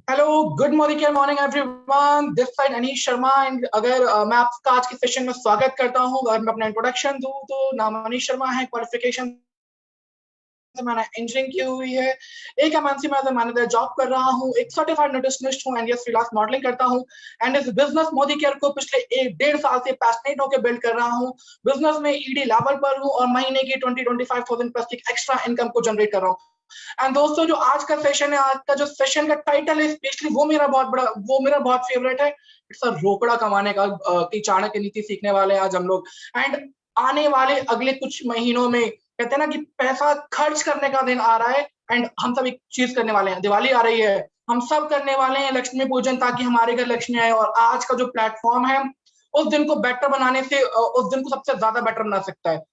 Hello, good morning everyone. This side Anish Sharma. And अगर मैं आपका आज के सेशन में स्वागत करता हूं, अगर मैं अपना इंट्रोडक्शन दूं तो नाम अनीश शर्मा है। क्वालिफिकेशन मैंने इंजीनियरिंग की हुई है। एक एमएनसी में एज ए मैनेजर जॉब कर रहा हूँ। एक सर्टिफाइड न्यूट्रिशनिस्ट हूँ एंड फ्रीलांस मॉडलिंग करता हूँ। एंड इस बिजनेस मोदी केयर को पिछले 1.5 साल से पैशनेट होकर बिल्ड कर रहा हूँ। बिजनेस में ईडी लेवल पर हूँ और महीने की 20-25,000 प्लस की एक्स्ट्रा इनकम को जनरेट कर रहा हूँ। एंड दोस्तों, जो आज का सेशन है, आज का जो सेशन का टाइटल है स्पेशली वो मेरा बहुत फेवरेट है। इट्स अ रोकड़ा कमाने का की चाणक्य नीति सीखने वाले हैं आज हम लोग। एंड आने वाले अगले कुछ महीनों में कहते हैं ना कि पैसा खर्च करने का दिन आ रहा है। एंड हम सब एक चीज करने वाले हैं, दिवाली आ रही है, हम सब करने वाले हैं लक्ष्मी पूजन, ताकि हमारे घर लक्ष्मी आए। और आज का जो प्लेटफॉर्म है उस दिन को बेटर बनाने से उस दिन को सबसे ज्यादा बेटर बना सकता है।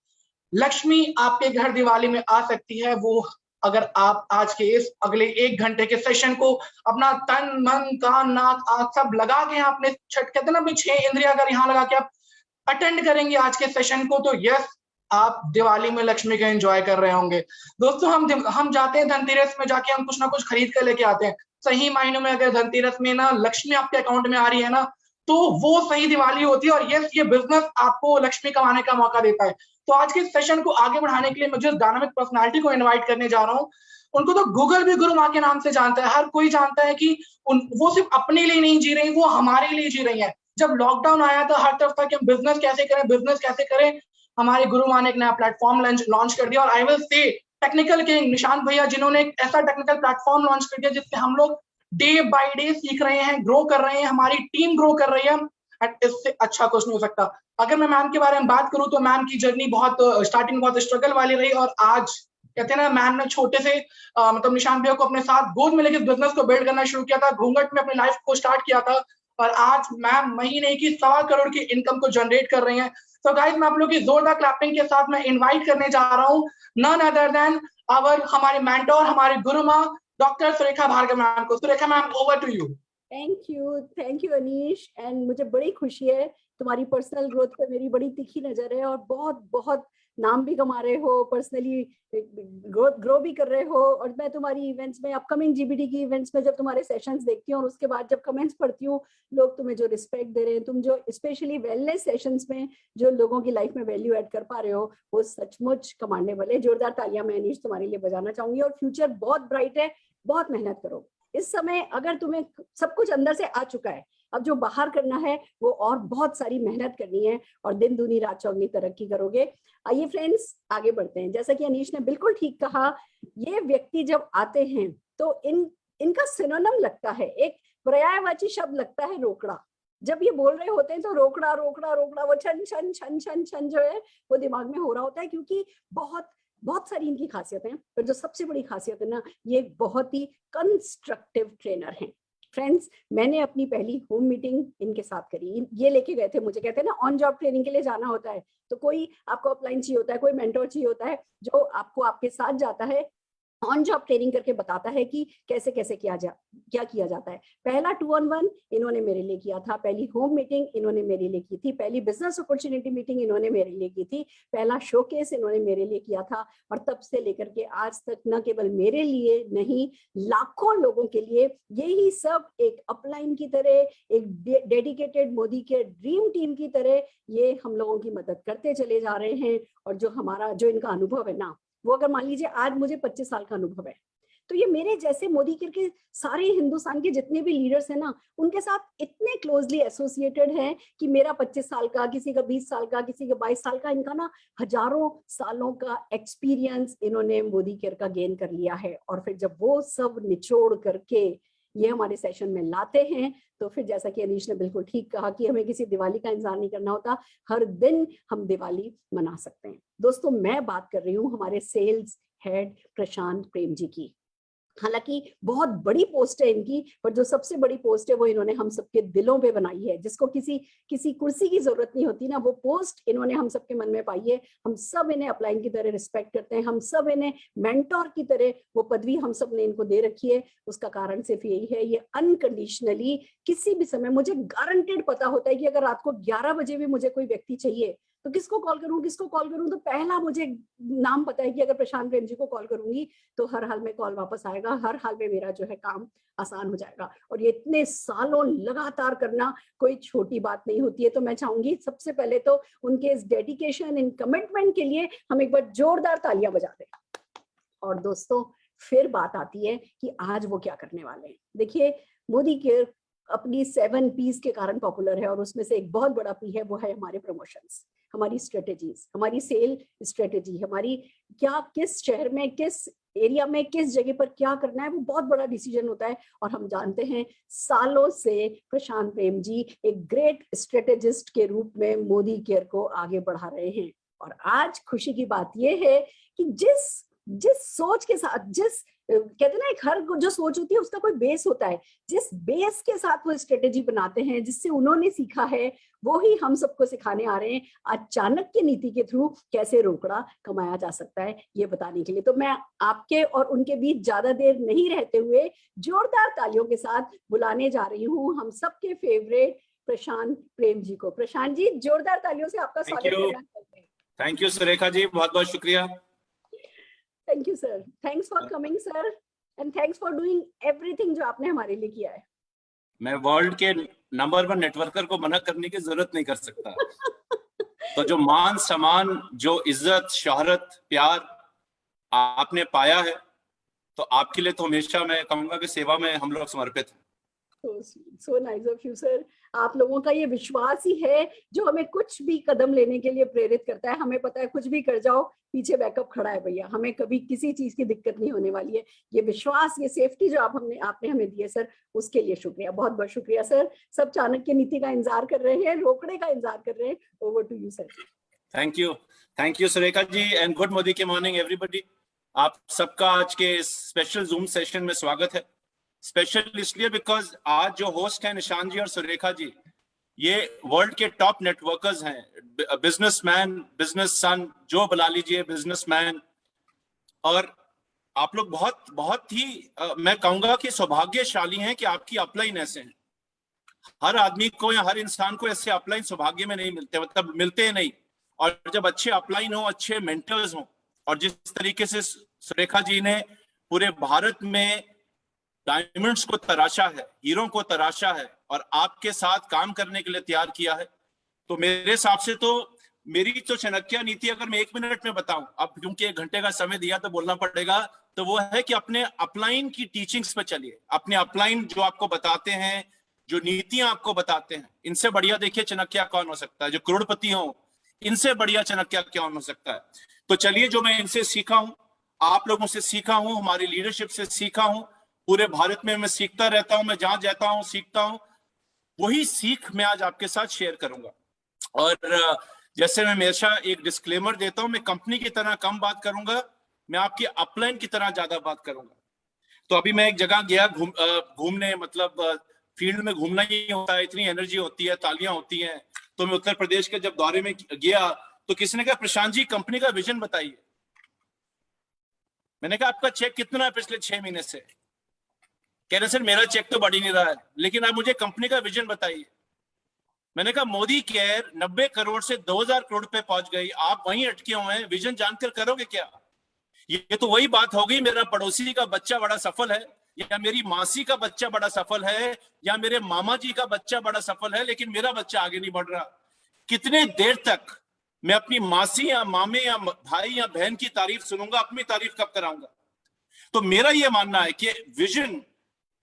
लक्ष्मी आपके घर दिवाली में आ सकती है वो अगर आप आज के इस अगले 1 घंटे के सेशन को अपना तन मन कान नाक आंख सब लगा के अपने छठ कहते हैं ना अपनी 6 इंद्रिया अगर यहाँ लगा के आप अटेंड करेंगे आज के सेशन को, तो यस, आप दिवाली में लक्ष्मी का एंजॉय कर रहे होंगे। दोस्तों, हम जाते हैं धनतेरस में, जाके हम कुछ ना कुछ खरीद कर लेके आते हैं। सही मायनों में अगर धनतेरस में ना लक्ष्मी आपके अकाउंट में आ रही है ना, तो वो सही दिवाली होती है। और यस, ये बिजनेस आपको लक्ष्मी कमाने का मौका देता है। तो आज के सेशन को आगे बढ़ाने के लिए मुझे उस डायनामिक पर्सनालिटी को इनवाइट करने जा रहा हूँ। उनको तो गूगल भी गुरु माँ के नाम से जानता है। हर कोई जानता है कि वो सिर्फ अपने लिए नहीं जी रही, वो हमारे लिए जी रही है। जब लॉकडाउन आया था, हर तरफ था कि हम बिजनेस कैसे करें। हमारे गुरु माँ ने एक नया प्लेटफॉर्म लॉन्च कर दिया। और I will say technical king Nishant भैया, जिन्होंने एक ऐसा टेक्निकल प्लेटफॉर्म लॉन्च कर दिया जिससे हम लोग डे बाय डे सीख रहे हैं, ग्रो कर रहे हैं, हमारी टीम ग्रो कर रही है। इससे अच्छा कुछ नहीं हो सकता। अगर मैं मैम के बारे में बात करूं तो मैम की जर्नी बहुत स्टार्टिंग बहुत स्ट्रगल वाली रही। और आज कहते हैं ना, मैम ने छोटे से मतलब निशांत भैया को अपने साथ गोद में लेकर बिजनेस को बिल्ड करना शुरू किया था। घूंघट में अपनी लाइफ को स्टार्ट किया था और आज मैम महीने की 1.25 करोड़ की इनकम को जनरेट कर रही हैं। तो गाइस, मैं आप लोगों की जोरदार क्लैपिंग के साथ मैं इनवाइट करने जा रहा हूँ नन अदर देन हमारे मेंटोर, हमारे गुरु माँ, डॉक्टर सुरेखा भार्गव मैम को। Surekha ma'am, over to you. Thank you Anish. And मुझे बड़ी खुशी है, तुम्हारी पर्सनल ग्रोथ पे मेरी बड़ी तीखी नजर है और बहुत बहुत नाम भी कमा रहे हो, पर्सनली ग्रो भी कर रहे हो। और मैं तुम्हारी इवेंट्स में, अपकमिंग जीबीडी की इवेंट्स में जब तुम्हारे सेशंस देखती हूँ और उसके बाद जब कमेंट्स पढ़ती हूँ, लोग तुम्हें जो रिस्पेक्ट दे रहे हैं, तुम जो स्पेशली वेलनेस सेशंस में जो लोगों की लाइफ में वैल्यू ऐड कर पा रहे हो, वो सचमुच कमाने वाले। जोरदार तालियां मैं अनीश तुम्हारे लिए बजाना चाहूंगी। और फ्यूचर बहुत ब्राइट है, बहुत मेहनत करो। इस समय अगर तुम्हें सब कुछ अंदर से आ चुका है, अब जो बाहर करना है वो और बहुत सारी मेहनत करनी है और दिन दूनी रात चौगनी तरक्की करोगे। आइए फ्रेंड्स, आगे बढ़ते हैं। जैसा कि अनीश ने बिल्कुल ठीक कहा, ये व्यक्ति जब आते हैं तो इनका सिनोनिम लगता है, एक पर्यायवाची शब्द लगता है रोकड़ा। जब ये बोल रहे होते हैं तो रोकड़ा रोकड़ा रोकड़ा, वो छन छन छन छन छन जो है वो दिमाग में हो रहा होता है, क्योंकि बहुत बहुत सारी इनकी खासियतें हैं। पर जो सबसे बड़ी खासियत है ना, ये बहुत ही कंस्ट्रक्टिव ट्रेनर हैं। फ्रेंड्स, मैंने अपनी पहली होम मीटिंग इनके साथ करी। ये लेके गए थे मुझे, कहते हैं ना ऑन जॉब ट्रेनिंग के लिए जाना होता है तो कोई आपको अपलाइन चाहिए होता है, कोई मेंटोर चाहिए होता है जो आपको आपके साथ जाता है, ऑन जॉब ट्रेनिंग करके बताता है कि कैसे कैसे क्या किया जाता है। पहला 2-on-1 इन्होंने मेरे लिए किया था, पहली होम मीटिंग इन्होंने मेरे लिए की थी, पहली बिजनेस अपॉर्चुनिटी मीटिंग इन्होंने मेरे लिए की थी, पहला शोकेस इन्होंने मेरे लिए किया था। और तब से लेकर के आज तक न केवल मेरे लिए नहीं, लाखों लोगों के लिए यही सब एक अपलाइन की तरह, एक डेडिकेटेड मोदी के ड्रीम टीम की तरह ये हम लोगों की मदद करते चले जा रहे हैं। और जो इनका अनुभव है ना, वो अगर मान लीजिए आज मुझे 25 साल का अनुभव है, तो ये मेरे जैसे मोदी केयर के सारे हिंदुस्तान के जितने भी लीडर्स हैं ना, उनके साथ इतने क्लोजली एसोसिएटेड हैं कि मेरा 25 साल का, किसी का 20 साल का, किसी का 22 साल का, इनका ना हजारों सालों का एक्सपीरियंस इन्होंने मोदी केयर का गेन कर लिया है। और फिर जब वो सब निचोड़ करके ये हमारे सेशन में लाते हैं, तो फिर जैसा कि अनीश ने बिल्कुल ठीक कहा कि हमें किसी दिवाली का इंतजार नहीं करना होता, हर दिन हम दिवाली मना सकते हैं। दोस्तों, मैं बात कर रही हूँ हमारे सेल्स हेड प्रशांत प्रेम जी की। हालांकि बहुत बड़ी पोस्ट है इनकी, पर जो सबसे बड़ी पोस्ट है वो इन्होंने हम सबके दिलों पे बनाई है। जिसको किसी कुर्सी की जरूरत नहीं होती ना, वो पोस्ट इन्होंने हम सबके मन में पाई है। हम सब इन्हें अपलाइन की तरह रिस्पेक्ट करते हैं, हम सब इन्हें मेंटोर की तरह वो पदवी हम सब ने इनको दे रखी है। उसका कारण सिर्फ यही है, ये अनकंडीशनली किसी भी समय, मुझे गारंटेड पता होता है कि अगर रात को 11 बजे भी मुझे कोई व्यक्ति चाहिए तो किसको कॉल करूं, तो पहला मुझे नाम पता है कि अगर प्रशांत प्रेम जी को कॉल करूंगी तो हर हाल में कॉल वापस आएगा, हर हाल में मेरा जो है काम आसान हो जाएगा। और ये इतने सालों लगातार करना कोई छोटी बात नहीं होती है। तो मैं चाहूंगी सबसे पहले तो उनके इस डेडिकेशन, इन कमिटमेंट के लिए हम एक बार जोरदार तालियां बजा दें। और दोस्तों, फिर बात आती है कि आज वो क्या करने वाले हैं। देखिए, मोदी केयर अपनी 7 P's के कारण पॉपुलर है, और उसमें से एक बहुत बड़ा पी है, वो है हमारे प्रमोशंस, हमारी स्ट्रेटेजीज, हमारी सेल स्ट्रेटेजी, हमारी क्या, किस शहर में, किस एरिया में, किस जगह पर क्या करना है, वो बहुत बड़ा डिसीजन होता है। और हम जानते हैं सालों से प्रशांत प्रेम जी एक ग्रेट स्ट्रेटेजिस्ट के रूप में मोदी केयर को आगे बढ़ा रहे हैं। और आज खुशी की बात यह है कि जिस सोच के साथ, जिस कहते हैं ना, एक हर जो सोच होती है उसका कोई बेस होता है, जिस बेस के साथ वो स्ट्रेटेजी बनाते हैं, जिससे उन्होंने सीखा है, वो ही हम सबको सिखाने आ रहे हैं आज चाणक्य नीति के थ्रू कैसे रोकड़ा कमाया जा सकता है, ये बताने के लिए। तो मैं आपके और उनके बीच ज्यादा देर नहीं रहते हुए जोरदार तालियों के साथ बुलाने जा रही हूँ हम सबके फेवरेट प्रशांत प्रेम जी को। प्रशांत जी, जोरदार तालियों से आपका स्वागत करना चाहते हैं। थैंक यू सुरेखा जी, बहुत बहुत शुक्रिया। Thank you sir, thanks for coming sir, and thanks for doing everything जो आपने हमारे लिए किया है। मैं वर्ल्ड के नंबर 1 नेटवर्कर को मना करने की जरूरत नहीं कर सकता। तो जो मान सम्मान, जो इज्जत, शोहरत, प्यार आपने पाया है, तो आपके लिए तो हमेशा मैं कहूंगा कि सेवा में हम लोग समर्पित हैं। So nice of you, sir. आप लोगों का ये विश्वास ही है जो हमें कुछ भी कदम लेने के लिए प्रेरित करता है। हमें पता है कुछ भी कर जाओ, पीछे बैकअप खड़ा है भैया, हमें कभी किसी चीज की दिक्कत नहीं होने वाली है। ये विश्वास, ये सेफ्टी जो आपने हमें दी है सर, उसके लिए शुक्रिया, बहुत बहुत शुक्रिया सर। सब चाणक्य नीति का इंतजार कर रहे हैं, रोकड़े का इंतजार कर रहे हैं। Over to you sir. Thank you Surekha ji, and good Modi के मॉर्निंग एवरीबॉडी। आप सबका आज के स्पेशल जूम सेशन में स्वागत है। स्पेशल इसलिए बिकॉज आज जो होस्ट हैं निशान जी और सुरेखा जी, ये वर्ल्ड के टॉप नेटवर्कर्स हैं, बिजनेसमैन, बिजनेस सन, जो बुला लीजिए, बिजनेसमैन। और आप लोग बहुत बहुत ही मैं कहूंगा कि सौभाग्यशाली हैं कि आपकी अपलाइन ऐसे हैं। हर आदमी को या हर इंसान को ऐसे अपलाइन सौभाग्य में नहीं मिलते, मतलब मिलते नहीं। और जब अच्छे अपलाइन हो, अच्छे मेंटर्स हो, और जिस तरीके से सुरेखा जी ने पूरे भारत में डायमंड्स को तराशा है, हीरो को तराशा है, और आपके साथ काम करने के लिए तैयार किया है, तो मेरे हिसाब से तो मेरी तो चाणक्य नीति अगर मैं 1 मिनट में बताऊं, अब क्योंकि 1 घंटे का समय दिया तो बोलना पड़ेगा, तो वो है कि अपने अपलाइन की टीचिंग्स पे चलिए। अपने अपलाइन जो आपको बताते हैं, जो नीतियां आपको बताते हैं, इनसे बढ़िया देखिए चाणक्य कौन हो सकता है। जो करोड़पति हो, इनसे बढ़िया चाणक्य कौन हो सकता है। तो चलिए, जो मैं इनसे सीखा हूं, आप लोगों से सीखा हूं, हमारी लीडरशिप से सीखा हूं, पूरे भारत में मैं सीखता रहता हूं, मैं जहां जाता हूं सीखता हूं, वही सीख मैं आज आपके साथ शेयर करूंगा। और जैसे मैं हमेशा एक डिस्क्लेमर देता हूं, मैं कंपनी की तरह कम बात करूंगा, मैं आपकी अपलाइन की तरह ज्यादा बात करूंगा। तो अभी मैं एक जगह गया घूमने, मतलब फील्ड में घूमना ही होता है, इतनी एनर्जी होती है, तालियां होती हैं। तो मैं उत्तर प्रदेश के जब दौरे में गया तो किसी ने कहा, प्रशांत जी कंपनी का विजन बताइए। मैंने कहा, आपका चेक कितना है पिछले 6 महीने से? कह रहे सर मेरा चेक तो बढ़ ही नहीं रहा है, लेकिन आप मुझे कंपनी का विजन बताइए। मैंने कहा, मोदी केयर 90 करोड़ से 2000 करोड़ पे पहुंच गई, आप वहीं अटके हुए हैं, विजन जानकर करोगे क्या? ये तो वही बात हो गई, मेरा पड़ोसी का बच्चा बड़ा सफल है, या मेरी मासी का बच्चा बड़ा सफल है, या मेरे मामा जी का बच्चा बड़ा सफल है, लेकिन मेरा बच्चा आगे नहीं बढ़ रहा। कितने देर तक मैं अपनी मासी या मामे या भाई या बहन की तारीफ सुनूंगा, अपनी तारीफ कब कराऊंगा? तो मेरा यह मानना है कि विजन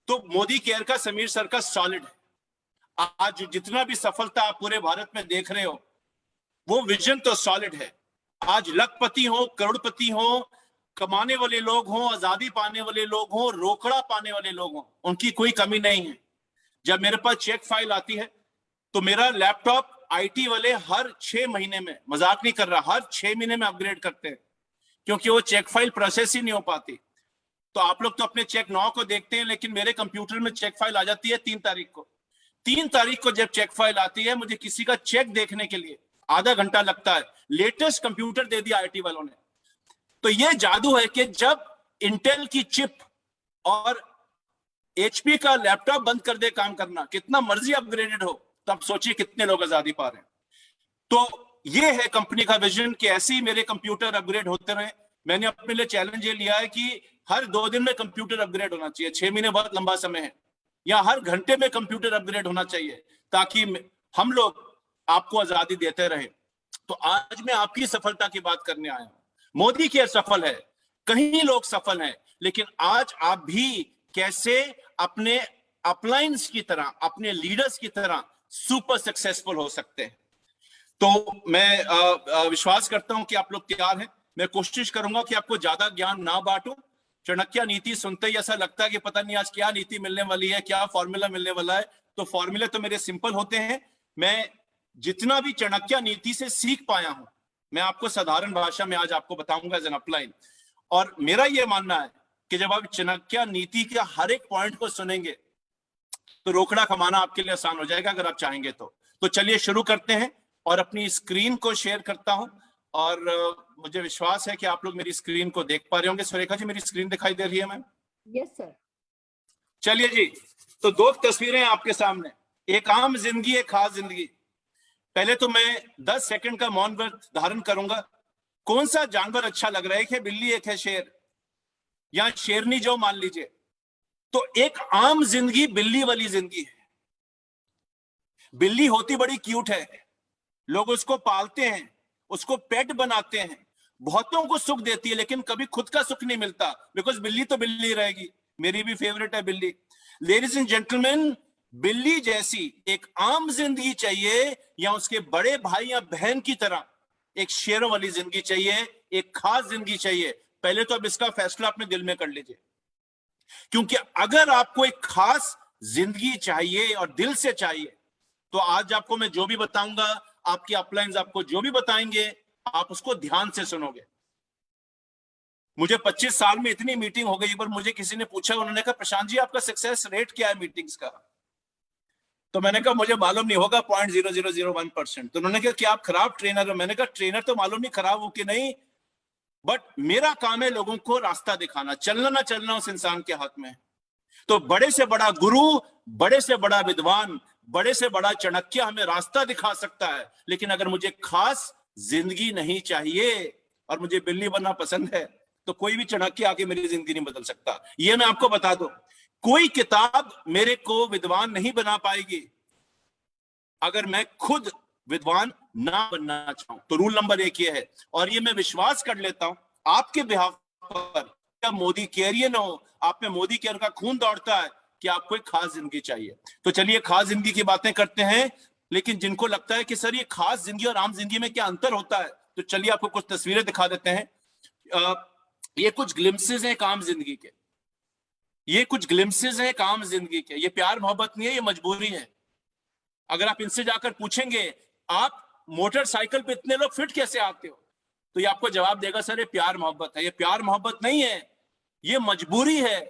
तो मोदी केयर का, समीर सर का सॉलिड है। आज जितना भी सफलता आप पूरे भारत में देख रहे हो, वो विजन तो सॉलिड है। आज लखपति हो, करोड़पति हो, कमाने वाले लोग हों, आजादी पाने वाले लोग हों, रोकड़ा पाने वाले लोग हों, उनकी कोई कमी नहीं है। जब मेरे पास चेक फाइल आती है तो मेरा लैपटॉप आईटी वाले हर 6 महीने में, मजाक नहीं कर रहा, हर 6 महीने में अपग्रेड करते हैं, क्योंकि वो चेक फाइल प्रोसेस ही नहीं हो पाती। तो आप लोग तो अपने चेक 9 को देखते हैं, लेकिन मेरे कंप्यूटर में चेक फाइल आ जाती है 3 तारीख को। 3 तारीख को जब चेक फाइल आती है, मुझे किसी का चेक देखने के लिए आधा घंटा लगता है। लेटेस्ट कंप्यूटर दे दिया आईटी वालों ने। तो ये जादू है कि जब इंटेल की चिप और एचपी का लैपटॉप बंद कर दे काम करना, कितना मर्जी अपग्रेडेड हो, तब सोचिए कितने लोग आजादी पा रहे हैं। तो ये है कंपनी का विजन कि ऐसे ही मेरे कंप्यूटर अपग्रेड होते रहे। मैंने अपने लिए चैलेंज ये लिया है कि हर 2 दिन में कंप्यूटर अपग्रेड होना चाहिए। 6 महीने बहुत लंबा समय है, या हर घंटे में कंप्यूटर अपग्रेड होना चाहिए, ताकि हम लोग आपको आजादी देते रहे। तो आज मैं आपकी सफलता की बात करने आया हूं। मोदी केयर सफल है, कहीं लोग सफल हैं, लेकिन आज आप भी कैसे अपने अपलाइंस की तरह, अपने लीडर्स की तरह सुपर सक्सेसफुल हो सकते हैं। तो मैं विश्वास करता हूं कि आप लोग तैयार हैं। मैं कोशिश करूंगा कि आपको ज्यादा ज्ञान ना बांटूं। चाणक्य नीति सुनते ही ऐसा लगता है कि पता नहीं आज क्या नीति मिलने वाली है, क्या फॉर्मूला मिलने वाला है। तो फॉर्मूले तो मेरे सिंपल होते हैं। मैं जितना भी चाणक्य नीति से सीख पाया हूं, मैं आपको साधारण भाषा में आज आपको बताऊंगा एज एन अपलाइन। और मेरा यह मानना है कि जब आप चाणक्य नीति के हर एक पॉइंट को सुनेंगे तो रोकड़ा कमाना आपके लिए आसान हो जाएगा, अगर आप चाहेंगे तो चलिए शुरू करते हैं। और अपनी स्क्रीन को शेयर करता हूं, और मुझे विश्वास है कि आप लोग मेरी स्क्रीन को देख पा रहे होंगे। सुरेखा जी, मेरी स्क्रीन दिखाई दे रही है मैम? Yes sir. चलिए जी, तो 2 तस्वीरें आपके सामने, एक आम जिंदगी, एक खास जिंदगी। पहले तो मैं 10 सेकंड का मौन व्रत धारण करूंगा। कौन सा जानवर अच्छा लग रहा है? एक है बिल्ली, एक है शेर, या शेरनी जो मान लीजिए। तो एक आम जिंदगी बिल्ली वाली जिंदगी है। बिल्ली होती बड़ी क्यूट है, लोग उसको पालते हैं, उसको पेट बनाते हैं, बहुतों को सुख देती है, लेकिन कभी खुद का सुख नहीं मिलता, बिकॉज बिल्ली तो बिल्ली रहेगी। मेरी भी फेवरेट है बिल्ली। लेडीज एंड जेंटलमैन, बिल्ली जैसी एक आम जिंदगी चाहिए, या उसके बड़े भाई या बहन की तरह एक शेरों वाली जिंदगी चाहिए, एक खास जिंदगी चाहिए? पहले तो अब इसका फैसला अपने दिल में कर लीजिए, क्योंकि अगर आपको एक खास जिंदगी चाहिए और दिल से चाहिए, तो आज आपको मैं जो भी बताऊंगा, आपके अपलाइंस आपको जो भी बताएंगे, आप उसको ध्यान से सुनोगे। मुझे 25 साल में इतनी मीटिंग हो गई, पर मुझे किसी ने पूछा, उन्होंने कहा प्रशांत जी आपका सक्सेस रेट क्या है मीटिंग्स का? तो मैंने कहा मुझे मालूम नहीं होगा, 0.0001%। तो उन्होंने कहा कि आप खराब ट्रेनर हो। मैंने कहा ट्रेनर तो मालूम नहीं खराब हो कि नहीं, बट मेरा काम है लोगों को रास्ता दिखाना। चलना ना चलना उस इंसान के हाथ में। तो बड़े से बड़ा गुरु, बड़े से बड़ा विद्वान, बड़े से बड़ा चाणक्य हमें रास्ता दिखा सकता है, लेकिन अगर मुझे खास जिंदगी नहीं चाहिए और मुझे बिल्ली बनना पसंद है, तो कोई भी चाणक्य आके मेरी जिंदगी नहीं बदल सकता। ये मैं आपको बता दूं, कोई किताब मेरे को विद्वान नहीं बना पाएगी अगर मैं खुद विद्वान ना बनना चाहूं। तो रूल नंबर 1 ये है, और ये मैं विश्वास कर लेता हूं आपके बिहाफ पर, क्या मोदी केयरियन हो, आप में मोदी केयर का खून दौड़ता है कि आपको एक खास जिंदगी चाहिए। तो चलिए खास जिंदगी की बातें करते हैं। लेकिन जिनको लगता है कि सर ये खास जिंदगी और आम जिंदगी में क्या अंतर होता है, तो चलिए आपको कुछ तस्वीरें दिखा देते हैं। ये कुछ ग्लिम्सेस हैं काम जिंदगी के, ये कुछ ग्लिम्सेस हैं काम जिंदगी के। ये प्यार मोहब्बत नहीं है, ये मजबूरी है। अगर आप इनसे जाकर पूछेंगे आप मोटरसाइकिल पे इतने लोग फिट कैसे आते हो, तो ये आपको जवाब देगा सर ये प्यार मोहब्बत है। ये प्यार मोहब्बत नहीं है, ये मजबूरी है।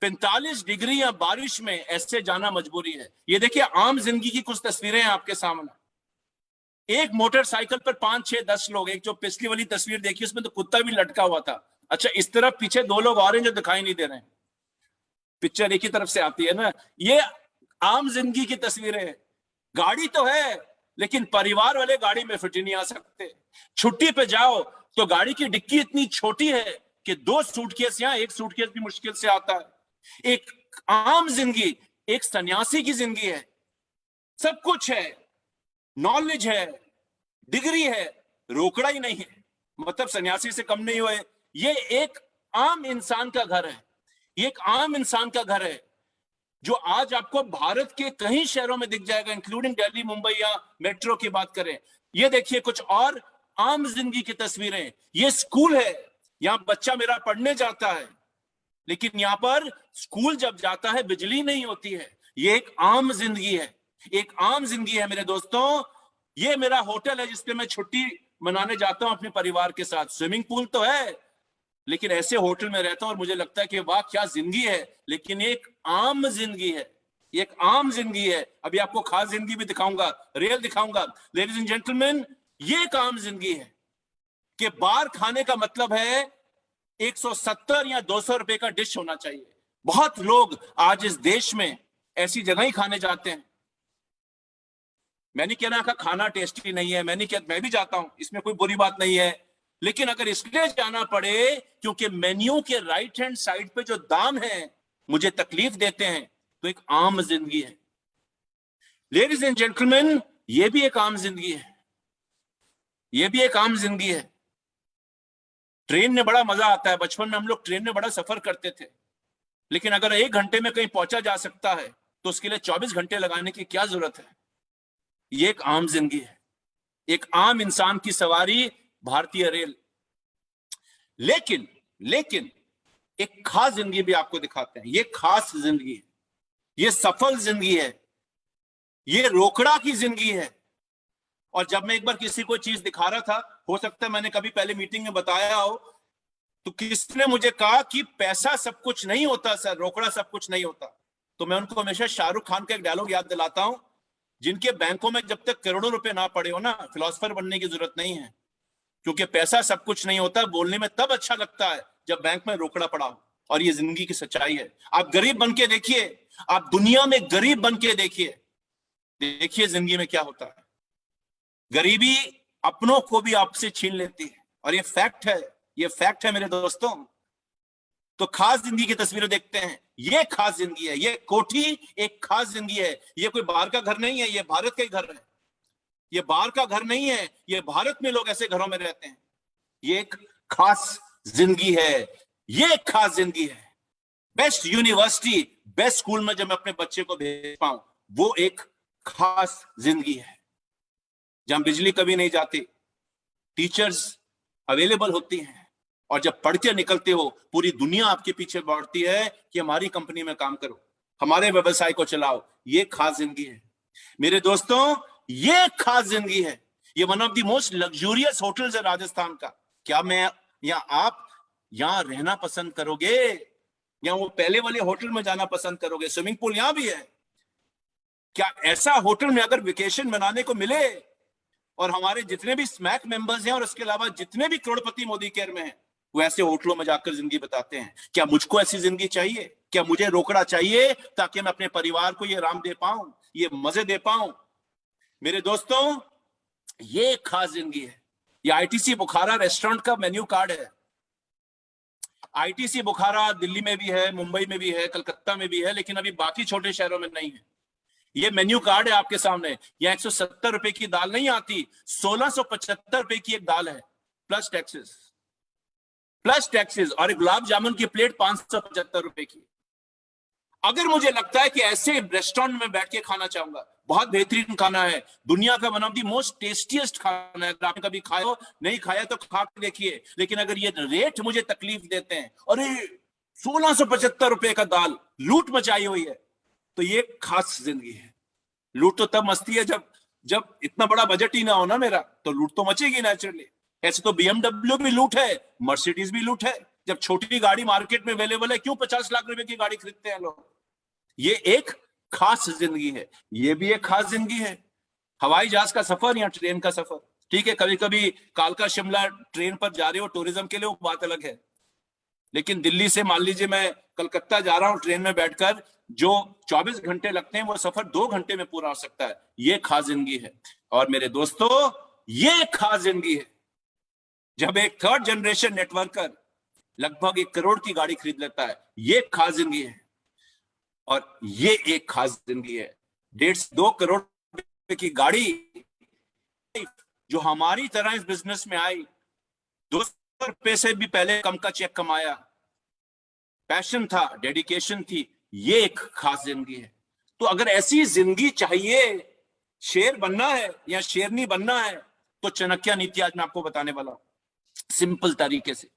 45 डिग्री या बारिश में ऐसे जाना मजबूरी है। ये देखिए आम जिंदगी की कुछ तस्वीरें हैं आपके सामने। एक मोटरसाइकिल पर 5, 6, 10 लोग। एक जो पिछली वाली तस्वीर देखी उसमें तो कुत्ता भी लटका हुआ था। अच्छा, इस तरफ पीछे 2 लोग और हैं जो दिखाई नहीं दे रहे हैं, पिक्चर एक ही तरफ से आती है ना। ये आम जिंदगी की तस्वीरें हैं। गाड़ी तो है, लेकिन परिवार वाले गाड़ी में फिट ही नहीं आ सकते। छुट्टी पे जाओ तो गाड़ी की डिक्की इतनी छोटी है कि 2 सूटकेस या 1 सूटकेस भी मुश्किल से आता है। एक आम जिंदगी एक सन्यासी की जिंदगी है। सब कुछ है, नॉलेज है, डिग्री है, रोकड़ा ही नहीं है, मतलब सन्यासी से कम नहीं हुए। ये एक आम इंसान का घर है, ये एक आम इंसान का घर है जो आज आपको भारत के कई शहरों में दिख जाएगा, इंक्लूडिंग दिल्ली, मुंबई या मेट्रो की बात करें। ये देखिए कुछ और आम जिंदगी की तस्वीरें। ये स्कूल है, यहां बच्चा मेरा पढ़ने जाता है, लेकिन यहां पर स्कूल जब जाता है बिजली नहीं होती है। ये एक आम जिंदगी है, एक आम जिंदगी है मेरे दोस्तों। ये मेरा होटल है जिसपे मैं छुट्टी मनाने जाता हूं अपने परिवार के साथ। स्विमिंग पूल तो है, लेकिन ऐसे होटल में रहता हूं और मुझे लगता है कि वाह क्या जिंदगी है, लेकिन एक आम जिंदगी है, एक आम जिंदगी है। अभी आपको खास जिंदगी भी दिखाऊंगा, रियल दिखाऊंगा। लेडीज एंड जेंटलमैन, ये एक आम जिंदगी है कि बाहर खाने का मतलब है 170 या 200 रुपए का डिश होना चाहिए। बहुत लोग आज इस देश में ऐसी जगह ही खाने जाते हैं। मैं नहीं कह रहा का खाना टेस्टी नहीं है, मैं भी जाता हूं, इसमें कोई बुरी बात नहीं है, लेकिन अगर इसलिए जाना पड़े क्योंकि मेन्यू के राइट हैंड साइड पे जो दाम है मुझे तकलीफ देते हैं, तो एक आम जिंदगी है। लेडीज एंड जेंटलमैन, ये भी एक आम जिंदगी है, ये भी एक आम जिंदगी है। ट्रेन में बड़ा मजा आता है, बचपन में हम लोग ट्रेन में बड़ा सफर करते थे, लेकिन अगर 1 घंटे में कहीं पहुंचा जा सकता है तो उसके लिए 24 घंटे लगाने की क्या जरूरत है। ये एक आम जिंदगी है, एक आम इंसान की सवारी भारतीय रेल। लेकिन एक खास जिंदगी भी आपको दिखाते हैं। ये खास जिंदगी है, ये सफल जिंदगी है, ये रोकड़ा की जिंदगी है। और जब मैं एक बार किसी को चीज दिखा रहा था, हो सकता है मैंने कभी पहले मीटिंग में बताया हो, तो किसने मुझे कहा कि पैसा सब कुछ नहीं होता सर, रोकड़ा सब कुछ नहीं होता। तो मैं उनको हमेशा शाहरुख खान का एक डायलॉग याद दिलाता हूं, जिनके बैंकों में जब तक करोड़ों रुपए ना पड़े हो ना, फिलोसफर बनने की जरूरत नहीं है, क्योंकि पैसा सब कुछ नहीं होता। बोलने में तब अच्छा लगता है जब बैंक में रोकड़ा पड़ा हो, और ये जिंदगी की सच्चाई है। आप गरीब बन के देखिए, आप दुनिया में गरीब बन के देखिए जिंदगी में क्या होता है। गरीबी अपनों को भी आपसे छीन लेती है, और ये फैक्ट है, ये फैक्ट है मेरे दोस्तों। तो खास जिंदगी की तस्वीरें देखते हैं, ये खास जिंदगी है, ये कोठी एक खास जिंदगी है। ये कोई बाहर का घर नहीं है, ये भारत का ही घर है, ये बाहर का घर नहीं है, ये भारत में लोग ऐसे घरों में रहते हैं। ये एक खास जिंदगी है, ये एक खास जिंदगी है। बेस्ट यूनिवर्सिटी, बेस्ट स्कूल में जब मैं अपने बच्चे को भेज पाऊं, वो एक खास जिंदगी है, जहां बिजली कभी नहीं जाती, टीचर्स अवेलेबल होती हैं, और जब पढ़ के निकलते हो पूरी दुनिया आपके पीछे बढ़ती है कि हमारी कंपनी में काम करो, हमारे व्यवसाय को चलाओ। ये खास जिंदगी है मेरे दोस्तों, ये खास जिंदगी है। ये one of the most luxurious hotels है राजस्थान का। क्या मैं या आप यहां रहना पसंद करोगे, या वो पहले वाले होटल में जाना पसंद करोगे? स्विमिंग पूल यहां भी है। क्या ऐसा होटल में अगर वेकेशन मनाने को मिले, और हमारे जितने भी स्मैक मेंबर्स हैं और उसके अलावा जितने भी करोड़पति मोदी केयर में हैं, वो ऐसे होटलों में जाकर जिंदगी बताते हैं। क्या मुझको ऐसी जिंदगी चाहिए? क्या मुझे रोकड़ा चाहिए ताकि मैं अपने परिवार को ये आराम दे पाऊं, ये मजे दे पाऊं? मेरे दोस्तों, ये खास जिंदगी है। ये आईटीसी बुखारा रेस्टोरेंट का मेन्यू कार्ड है। आईटीसी बुखारा दिल्ली में भी है, मुंबई में भी है, कलकत्ता में भी है, लेकिन अभी बाकी छोटे शहरों में नहीं है। ये मेन्यू कार्ड है आपके सामने। यहाँ 170 रुपए की दाल नहीं आती, 1675 रुपए की एक दाल है, प्लस टैक्सेस, और एक गुलाब जामुन की प्लेट 575 रुपए की। अगर मुझे लगता है कि ऐसे रेस्टोरेंट में बैठ के खाना चाहूंगा, बहुत बेहतरीन खाना है, दुनिया का one of the most tastiest खाना है, अगर आपने कभी खाया हो, नहीं खाया तो खा के देखिए। लेकिन अगर ये रेट मुझे तकलीफ देते हैं, अरे 1675 रुपए का दाल, लूट मचाई हुई है, तो ये खास जिंदगी है। लूट तो तब मस्ती है जब इतना बड़ा बजट ही ना हो ना मेरा, तो लूट तो मचेगी नेचुरली। ऐसे तो BMW भी लूट है, मर्सिडीज भी लूट है। जब छोटी गाड़ी मार्केट में अवेलेबल है, क्यों 50 लाख रुपए की गाड़ी खरीदते हैं लोग? ये एक खास जिंदगी है, ये भी एक खास जिंदगी है। हवाई जहाज का सफर या ट्रेन का सफर, ठीक है, कभी कभी कालका शिमला ट्रेन पर जा रहे हो टूरिज्म के लिए, वो बात अलग है। लेकिन दिल्ली से मान लीजिए मैं कलकत्ता जा रहा हूं ट्रेन में बैठकर, जो 24 घंटे लगते हैं वो सफर 2 घंटे में पूरा हो सकता है। ये खास जिंदगी है। और मेरे दोस्तों, ये खास जिंदगी है जब एक 3rd जनरेशन नेटवर्कर लगभग 1 करोड़ की गाड़ी खरीद लेता है। ये खास जिंदगी है। और ये एक खास जिंदगी है 1.5-2 करोड़ की गाड़ी, जो हमारी तरह इस बिजनेस में आई, 200 रुपए से भी पहले कम का चेक कमाया, पैशन था, डेडिकेशन थी। ये एक खास जिंदगी है। तो अगर ऐसी जिंदगी चाहिए, शेर बनना है या शेरनी बनना है, तो चाणक्य नीति आज मैं आपको बताने वाला हूं सिंपल तरीके से।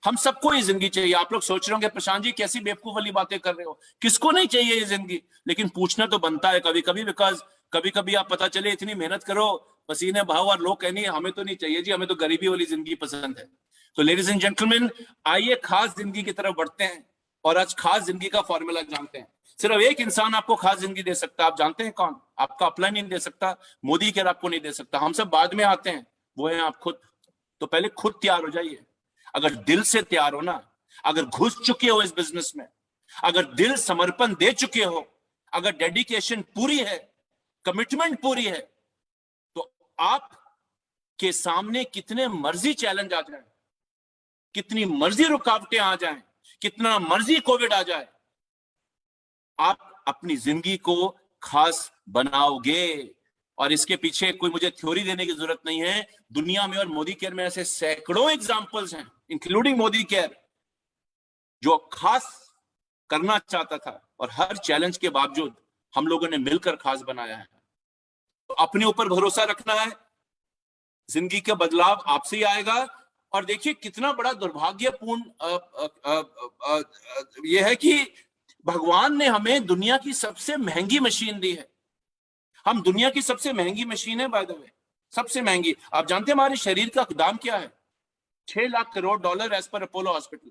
हम सबको ये जिंदगी चाहिए। आप लोग सोच रहे होंगे प्रशांत जी कैसी बेवकूफ वाली बातें कर रहे हो, किसको नहीं चाहिए ये जिंदगी? लेकिन पूछना तो बनता है कभी कभी, बिकॉज कभी कभी आप पता चले इतनी मेहनत करो, पसीने बहाओ, और लोग कहने हमें तो नहीं चाहिए जी, हमें तो गरीबी वाली जिंदगी पसंद है। तो लेडीज एंड जेंटलमैन, आइए खास जिंदगी की तरफ बढ़ते हैं, और आज खास जिंदगी का फॉर्मूला जानते हैं। सिर्फ एक इंसान आपको खास जिंदगी दे सकता है, आप जानते हैं कौन? आपका अपलाइन नहीं दे सकता, मोदी केयर आपको नहीं दे सकता, हम सब बाद में आते हैं, वो है आप खुद। तो पहले खुद तैयार हो जाइए। अगर दिल से तैयार हो ना, अगर घुस चुके हो इस बिजनेस में, अगर दिल समर्पण दे चुके हो, अगर डेडिकेशन पूरी है, कमिटमेंट पूरी है, आप के सामने कितने मर्जी चैलेंज आ जाए, कितनी मर्जी रुकावटें आ जाएं, कितना मर्जी कोविड आ जाए, आप अपनी जिंदगी को खास बनाओगे। और इसके पीछे कोई मुझे थ्योरी देने की जरूरत नहीं है। दुनिया में और मोदी केयर में ऐसे सैकड़ों एग्जाम्पल्स हैं, इंक्लूडिंग मोदी केयर, जो खास करना चाहता था और हर चैलेंज के बावजूद हम लोगों ने मिलकर खास बनाया है। तो अपने ऊपर भरोसा रखना है, जिंदगी का बदलाव आपसे ही आएगा। और देखिए कितना बड़ा दुर्भाग्यपूर्ण यह है कि भगवान ने हमें दुनिया की सबसे महंगी मशीन दी है। हम दुनिया की सबसे महंगी मशीन है, बाय द वे, सबसे महंगी। आप जानते हैं हमारे शरीर का दाम क्या है? 6 lakh crore dollar as per Apollo hospital.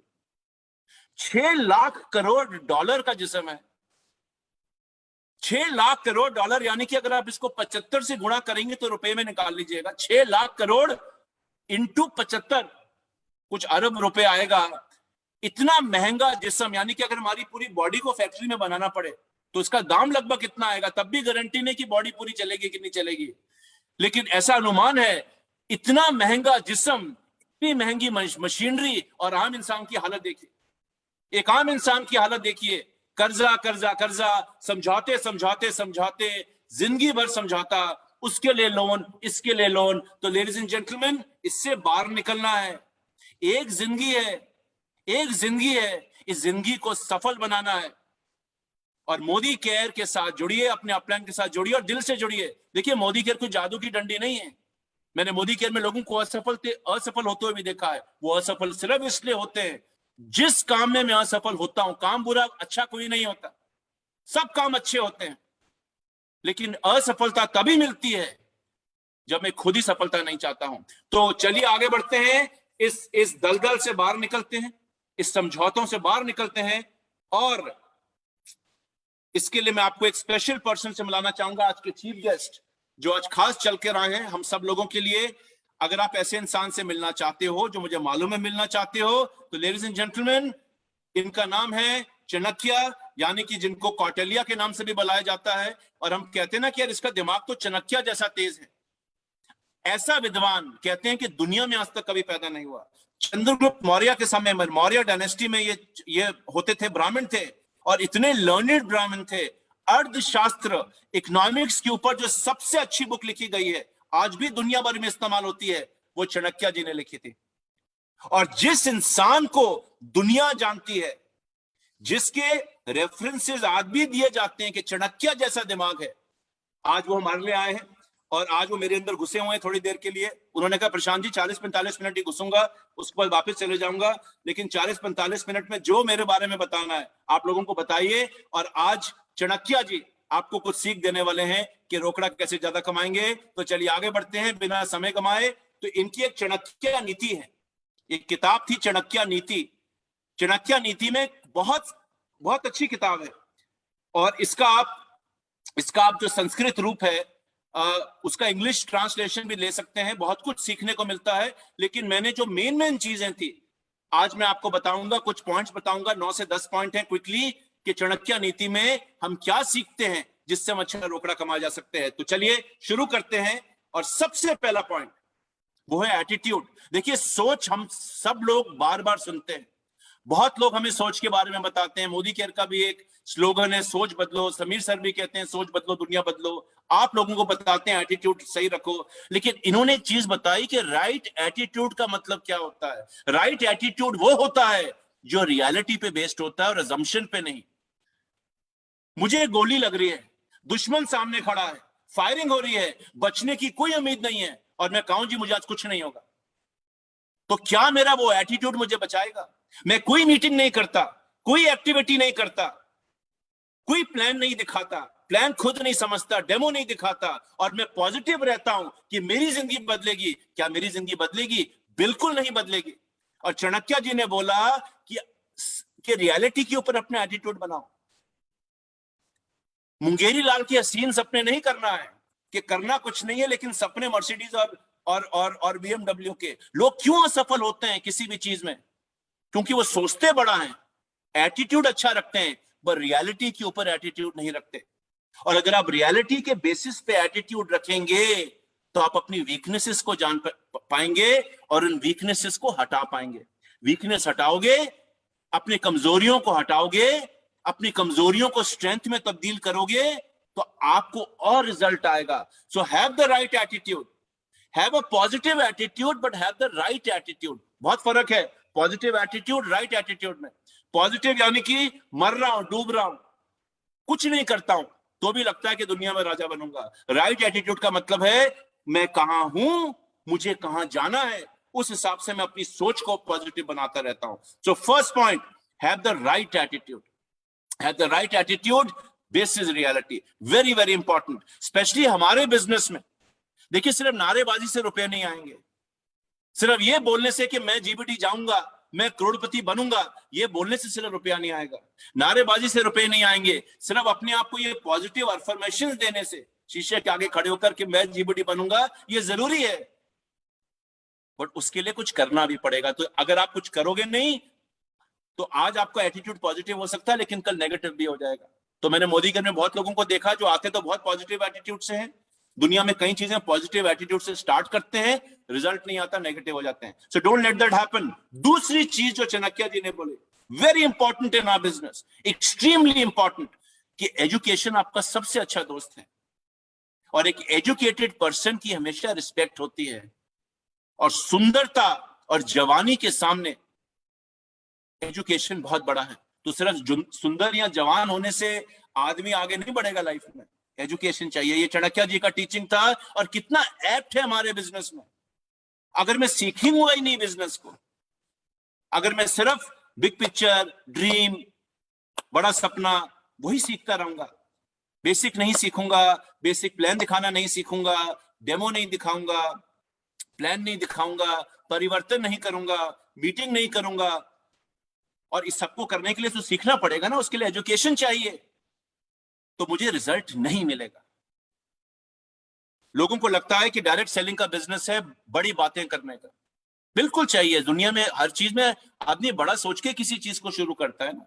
6 lakh crore dollar का जिस्म है। 6 लाख करोड़ डॉलर, यानी कि अगर आप इसको 75 से गुणा करेंगे तो रुपए में निकाल लीजिएगा। 6 लाख करोड़ इंटू 75 कुछ अरब रुपए आएगा। इतना महंगा जिस्म, यानी कि अगर हमारी पूरी बॉडी को फैक्ट्री में बनाना पड़े तो उसका दाम लगभग कितना आएगा? तब भी गारंटी नहीं कि बॉडी पूरी चलेगी कि नहीं चलेगी, लेकिन ऐसा अनुमान है। इतना महंगा जिस्म, इतनी महंगी मशीनरी, और आम इंसान की हालत देखिए। एक आम इंसान की हालत देखिए, कर्जा कर्जा कर्जा, समझौते समझौते समझौते, जिंदगी भर समझौता, उसके लिए लोन, इसके लिए लोन। तो लेडीज एंड जेंटलमैन, इससे बाहर निकलना है। एक जिंदगी है, एक जिंदगी है, इस जिंदगी को सफल बनाना है। और मोदी केयर के साथ जुड़िए, अपने अपलाइन के साथ जुड़िए और दिल से जुड़िए। देखिए मोदी केयर कोई जादू की डंडी नहीं है। मैंने मोदी केयर में लोगों को असफल होते हुए भी देखा है। वो असफल सिर्फ इसलिए होते हैं, जिस काम में मैं असफल होता हूं, काम बुरा अच्छा कोई नहीं होता, सब काम अच्छे होते हैं, लेकिन असफलता तभी मिलती है जब मैं खुद ही सफलता नहीं चाहता हूं। तो चलिए आगे बढ़ते हैं, इस दलदल से बाहर निकलते हैं, इस समझौतों से बाहर निकलते हैं। और इसके लिए मैं आपको एक स्पेशल पर्सन से मिलाना चाहूंगा, आज के चीफ गेस्ट, जो आज खास चल के रहे हैं हम सब लोगों के लिए। अगर आप ऐसे इंसान से मिलना चाहते हो, जो मुझे मालूम है मिलना चाहते हो, तो लेडीज एंड जेंटलमैन, इनका नाम है चाणक्य, यानी कि जिनको कौटिल्य के नाम से भी बुलाया जाता है। और हम कहते हैं ना कि यार इसका दिमाग तो चाणक्य जैसा तेज है। ऐसा विद्वान कहते हैं कि दुनिया में आज तक कभी पैदा नहीं हुआ। चंद्रगुप्त मौर्य के समय में, मौर्य डायनेस्टी में ये होते थे, ब्राह्मण थे, और इतने लर्निड ब्राह्मण थे। अर्थशास्त्र, इकोनॉमिक्स के ऊपर जो सबसे अच्छी बुक लिखी गई है, आज भी दुनिया भर में इस्तेमाल होती है, वो चाणक्य जी ने लिखी थी। और जिस इंसान को दुनिया जानती है, जिसके रेफरेंसेस आज भी दिए जाते हैं कि चाणक्य जैसा दिमाग है, आज वो हमारे लिए आए हैं। और आज वो मेरे अंदर घुसे हुए हैं थोड़ी देर के लिए। उन्होंने कहा प्रशांत जी 40-45 मिनट ही घुसूंगा, उसके बाद वापस चले जाऊंगा, लेकिन 40-45 मिनट में जो मेरे बारे में बताना है आप लोगों को बताइए। और आज चाणक्य जी आपको कुछ सीख देने वाले हैं कि रोकड़ा कैसे ज्यादा कमाएंगे। तो चलिए आगे बढ़ते हैं बिना समय गंवाए। तो इनकी एक चाणक्य नीति है, एक किताब थी चाणक्य नीति। चाणक्य नीति में बहुत बहुत अच्छी किताब है, और इसका आप जो संस्कृत रूप है, उसका इंग्लिश ट्रांसलेशन भी ले सकते हैं। बहुत कुछ सीखने को मिलता है। लेकिन मैंने जो मेन चीजें थी, आज मैं आपको बताऊंगा, कुछ पॉइंट्स बताऊंगा, 9 से 10 पॉइंट हैं क्विकली, कि चाणक्य नीति में हम क्या सीखते हैं जिससे हम अच्छा रोकड़ा कमा जा सकते हैं। तो चलिए शुरू करते हैं। और सबसे पहला पॉइंट वो है एटीट्यूड। देखिए सोच हम सब लोग बार बार सुनते हैं, बहुत लोग हमें सोच के बारे में बताते हैं। मोदी केयर का भी एक स्लोगन है, सोच बदलो। समीर सर भी कहते हैं सोच बदलो दुनिया बदलो। आप लोगों को बताते हैं एटीट्यूड सही रखो। लेकिन इन्होंने एक चीज बताई कि राइट एटीट्यूड का मतलब क्या होता है। राइट एटीट्यूड वो होता है जो रियलिटी पे बेस्ड होता है और अजम्पशन पे नहीं। मुझे गोली लग रही है, दुश्मन सामने खड़ा है, फायरिंग हो रही है, बचने की कोई उम्मीद नहीं है, और मैं कहूं जी मुझे आज कुछ नहीं होगा, तो क्या मेरा वो एटीट्यूड मुझे बचाएगा? मैं कोई मीटिंग नहीं करता, कोई एक्टिविटी नहीं करता, कोई प्लान नहीं दिखाता, प्लान खुद नहीं समझता, डेमो नहीं दिखाता, और मैं पॉजिटिव रहता हूं कि मेरी जिंदगी बदलेगी। क्या मेरी जिंदगी बदलेगी? बिल्कुल नहीं बदलेगी। और चाणक्य जी ने बोला कि रियलिटी के ऊपर अपना एटीट्यूड बनाओ। मुंगेरी लाल की हसीन सपने नहीं करना है कि करना कुछ नहीं है, लेकिन सपने मर्सिडीज और बीएमडब्ल्यू के। लोग क्यों असफल होते हैं किसी भी चीज में? क्योंकि वो सोचते बड़ा हैं, एटीट्यूड अच्छा रखते हैं, पर रियलिटी के ऊपर एटीट्यूड नहीं रखते। और अगर आप रियलिटी के बेसिस पे एटीट्यूड रखेंगे तो आप अपनी वीकनेसेस को जान पाएंगे और उन वीकनेसेस को हटा पाएंगे। वीकनेस हटाओगे, अपनी कमजोरियों को हटाओगे, अपनी कमजोरियों को स्ट्रेंथ में तब्दील करोगे तो आपको और रिजल्ट आएगा। So have the right attitude, have a positive attitude but have the right attitude. बहुत फर्क है पॉजिटिव एटीट्यूड, राइट एटीट्यूड में। पॉजिटिव यानी कि मर रहा हूं, डूब रहा हूं, कुछ नहीं करता हूं तो भी लगता है कि दुनिया में राजा बनूंगा। राइट एटीट्यूड का मतलब है मैं कहां हूं, मुझे कहां जाना है, उस हिसाब से मैं अपनी सोच को पॉजिटिव बनाता रहता हूं। So first point, have the right attitude. Have the right attitude, this is reality, very very important, specially हमारे बिजनेस में। देखिए, सिर्फ नारेबाजी से रुपए नहीं आएंगे, सिर्फ ये बोलने से कि मैं जीबीटी जाऊंगा, मैं करोड़पति बनूंगा, ये बोलने से सिर्फ रुपया नहीं आएगा। नारेबाजी से रुपए नहीं आएंगे, सिर्फ अपने आप को ये पॉजिटिव अफर्मेशन देने से, शीशे के आगे खड़े होकर कि मैं जीबीटी बनूंगा, ये जरूरी है, बट उसके लिए कुछ करना भी पड़ेगा। तो अगर आप कुछ करोगे नहीं तो आज आपका एटीट्यूड पॉजिटिव हो सकता है लेकिन कल नेगेटिव भी हो जाएगा। तो मैंने मोदी घर में बहुत लोगों को देखा जो आते तो बहुत पॉजिटिव एटीट्यूड से हैं। दुनिया में कई चीजें पॉजिटिव एटीट्यूड से स्टार्ट करते हैं, रिजल्ट नहीं आता, नेगेटिव हो जाते हैं। So don't let that happen. दूसरी चीज जो चाणक्य जी ने बोली, very important in our business, extremely important, कि एजुकेशन आपका सबसे अच्छा दोस्त है और एक एजुकेटेड पर्सन की हमेशा रिस्पेक्ट होती है। और सुंदरता और जवानी के सामने एजुकेशन बहुत बड़ा है। तो सिर्फ सुंदर या जवान होने से आदमी आगे नहीं बढ़ेगा लाइफ में, एजुकेशन चाहिए। ये चाणक्य जी का टीचिंग था और कितना एप्ट है हमारे बिजनेस में। अगर मैं सीखूंगा ही नहीं बिजनेस को, अगर मैं सिर्फ बिग पिक्चर, ड्रीम, बड़ा सपना वही सीखता रहूंगा, बेसिक नहीं सीखूंगा, बेसिक प्लान दिखाना नहीं सीखूंगा, डेमो नहीं दिखाऊंगा, प्लान नहीं दिखाऊंगा, परिवर्तन नहीं करूंगा, मीटिंग नहीं करूंगा, और इस सबको करने के लिए तो सीखना पड़ेगा ना, उसके लिए एजुकेशन चाहिए, तो मुझे रिजल्ट नहीं मिलेगा। लोगों को लगता है कि डायरेक्ट सेलिंग का बिजनेस है बड़ी बातें करने का, बिल्कुल चाहिए। दुनिया में हर चीज में आदमी बड़ा सोच के किसी चीज को शुरू करता है ना,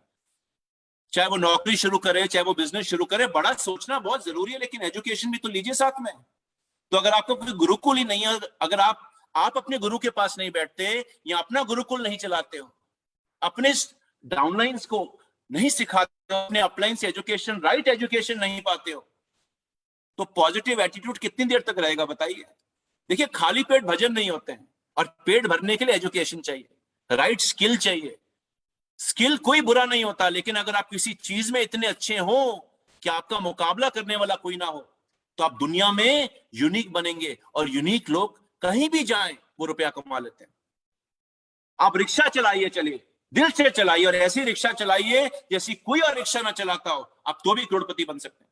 चाहे वो नौकरी शुरू करे, चाहे वो बिजनेस शुरू करे, बड़ा सोचना बहुत जरूरी है, लेकिन एजुकेशन भी तो लीजिए साथ में। तो अगर आपको कोई गुरुकुल ही नहीं है, अगर आप अपने गुरु के पास नहीं बैठते या अपना गुरुकुल नहीं चलाते हो, अपने डाउनलाइंस को नहीं सिखाते हो, अपने अपलाइन से एजुकेशन, राइट एजुकेशन नहीं पाते हो, तो पॉजिटिव एटीट्यूड कितनी देर तक रहेगा बताइए। देखिए, खाली पेट भजन नहीं होते हैं, और पेट भरने के लिए एजुकेशन चाहिए, राइट स्किल चाहिए। स्किल कोई बुरा नहीं होता, लेकिन अगर आप किसी चीज में इतने अच्छे हो कि आपका मुकाबला करने वाला कोई ना हो, तो आप दुनिया में यूनिक बनेंगे, और यूनिक लोग कहीं भी जाएं वो रुपया कमा लेते हैं। आप रिक्शा चलाइए, चलिए दिल से चलाइए, और ऐसी रिक्शा चलाइए जैसी कोई और रिक्शा ना चलाता हो, आप तो भी करोड़पति बन सकते हैं।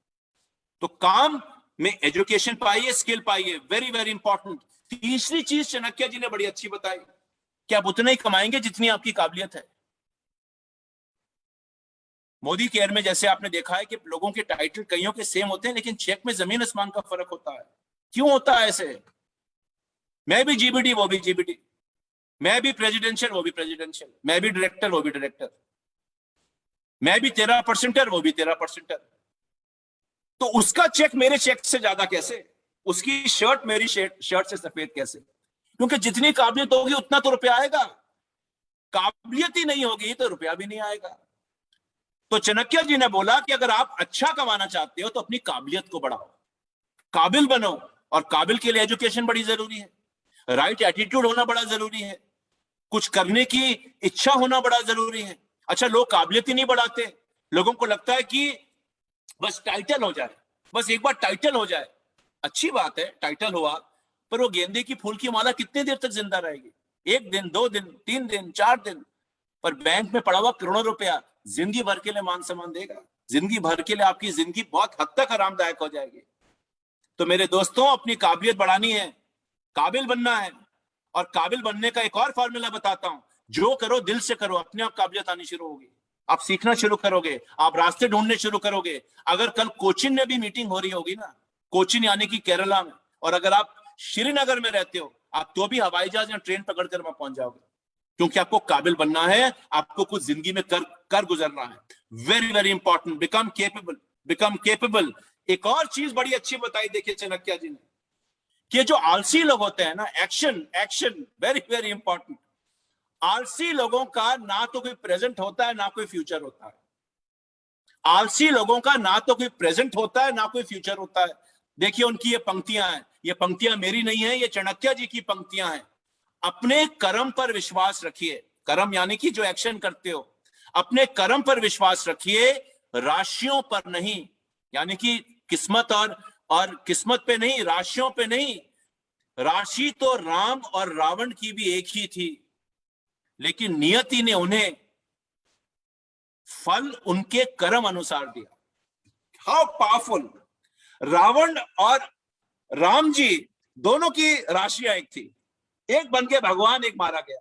तो काम में एजुकेशन पाइए, स्किल पाइए, वेरी वेरी इंपॉर्टेंट। तीसरी चीज चाणक्य जी ने बड़ी अच्छी बताई कि आप उतना ही कमाएंगे जितनी आपकी काबिलियत है। मोदी केयर में जैसे आपने देखा है कि लोगों के टाइटल कईयों के सेम होते हैं, लेकिन चेक में जमीन आसमान का फर्क होता है। क्यों होता है ऐसे? मैं भी जीबीटी, वो भी जीबीटी, मैं भी प्रेसिडेंशियल, वो भी प्रेसिडेंशियल, मैं भी डायरेक्टर, वो भी डायरेक्टर, मैं भी 13%, वो भी 13%। तो उसका चेक मेरे चेक से ज्यादा कैसे? उसकी शर्ट मेरी शर्ट से सफेद कैसे? क्योंकि जितनी काबिलियत होगी उतना तो रुपया आएगा, काबिलियत ही नहीं होगी तो रुपया भी नहीं आएगा। तो चाणक्य जी ने बोला कि अगर आप अच्छा कमाना चाहते हो तो अपनी काबिलियत को बढ़ाओ, काबिल बनो, और काबिल के लिए एजुकेशन बड़ी जरूरी है, राइट एटीट्यूड होना बड़ा जरूरी है, कुछ करने की इच्छा होना बड़ा जरूरी है। अच्छा, लोग काबिलियत ही नहीं बढ़ाते, लोगों को लगता है कि बस टाइटल हो जाए, बस एक बार टाइटल हो जाए, अच्छी बात है टाइटल हुआ, पर वो गेंदे की फूल की माला कितनी देर तक जिंदा रहेगी? 1 दिन, 2 दिन, 3 दिन, 4 दिन, पर बैंक में पड़ा हुआ करोड़ों रुपया जिंदगी भर के लिए मान सम्मान देगा, जिंदगी भर के लिए आपकी जिंदगी बहुत हद तक आरामदायक हो जाएगी। तो मेरे दोस्तों, अपनी काबिलियत बढ़ानी है, काबिल बनना है, और काबिल बनने का एक और फॉर्मूला बताता हूं, जो करो दिल से करो, अपने आप काबिलियत आनी शुरू होगी, आप सीखना शुरू करोगे, आप रास्ते ढूंढने शुरू करोगे। अगर कल कोचिन में भी मीटिंग हो रही होगी ना, कोचिन यानी कि केरला में, और अगर आप श्रीनगर में रहते हो, आप तो भी हवाई जहाज या ट्रेन पकड़कर वहां पहुंच जाओगे, क्योंकि आपको काबिल बनना है, आपको कुछ जिंदगी में कर गुजरना है। Very very important, become capable, become capable. एक और चीज बड़ी अच्छी बताई देखिए चाणक्य जी ने, कि जो आलसी लोग होते हैं ना, action action very very important. आलसी लोगों का ना तो कोई प्रेजेंट होता है ना कोई फ्यूचर होता है। आलसी लोगों का ना तो कोई प्रेजेंट होता है ना कोई फ्यूचर होता है। देखिए उनकी ये पंक्तियां हैं, ये पंक्तियां मेरी नहीं है, ये चाणक्य जी की पंक्तियां हैं। अपने कर्म पर विश्वास रखिए, कर्म यानी कि जो एक्शन करते हो, अपने कर्म पर विश्वास रखिए, राशियों पर नहीं, यानी कि किस्मत और किस्मत पे नहीं, राशियों पे नहीं। राशि तो राम और रावण की भी एक ही थी, लेकिन नियति ने उन्हें फल उनके कर्म अनुसार दिया। How powerful! रावण और राम जी दोनों की राशियां एक थी, एक बन के भगवान, एक मारा गया।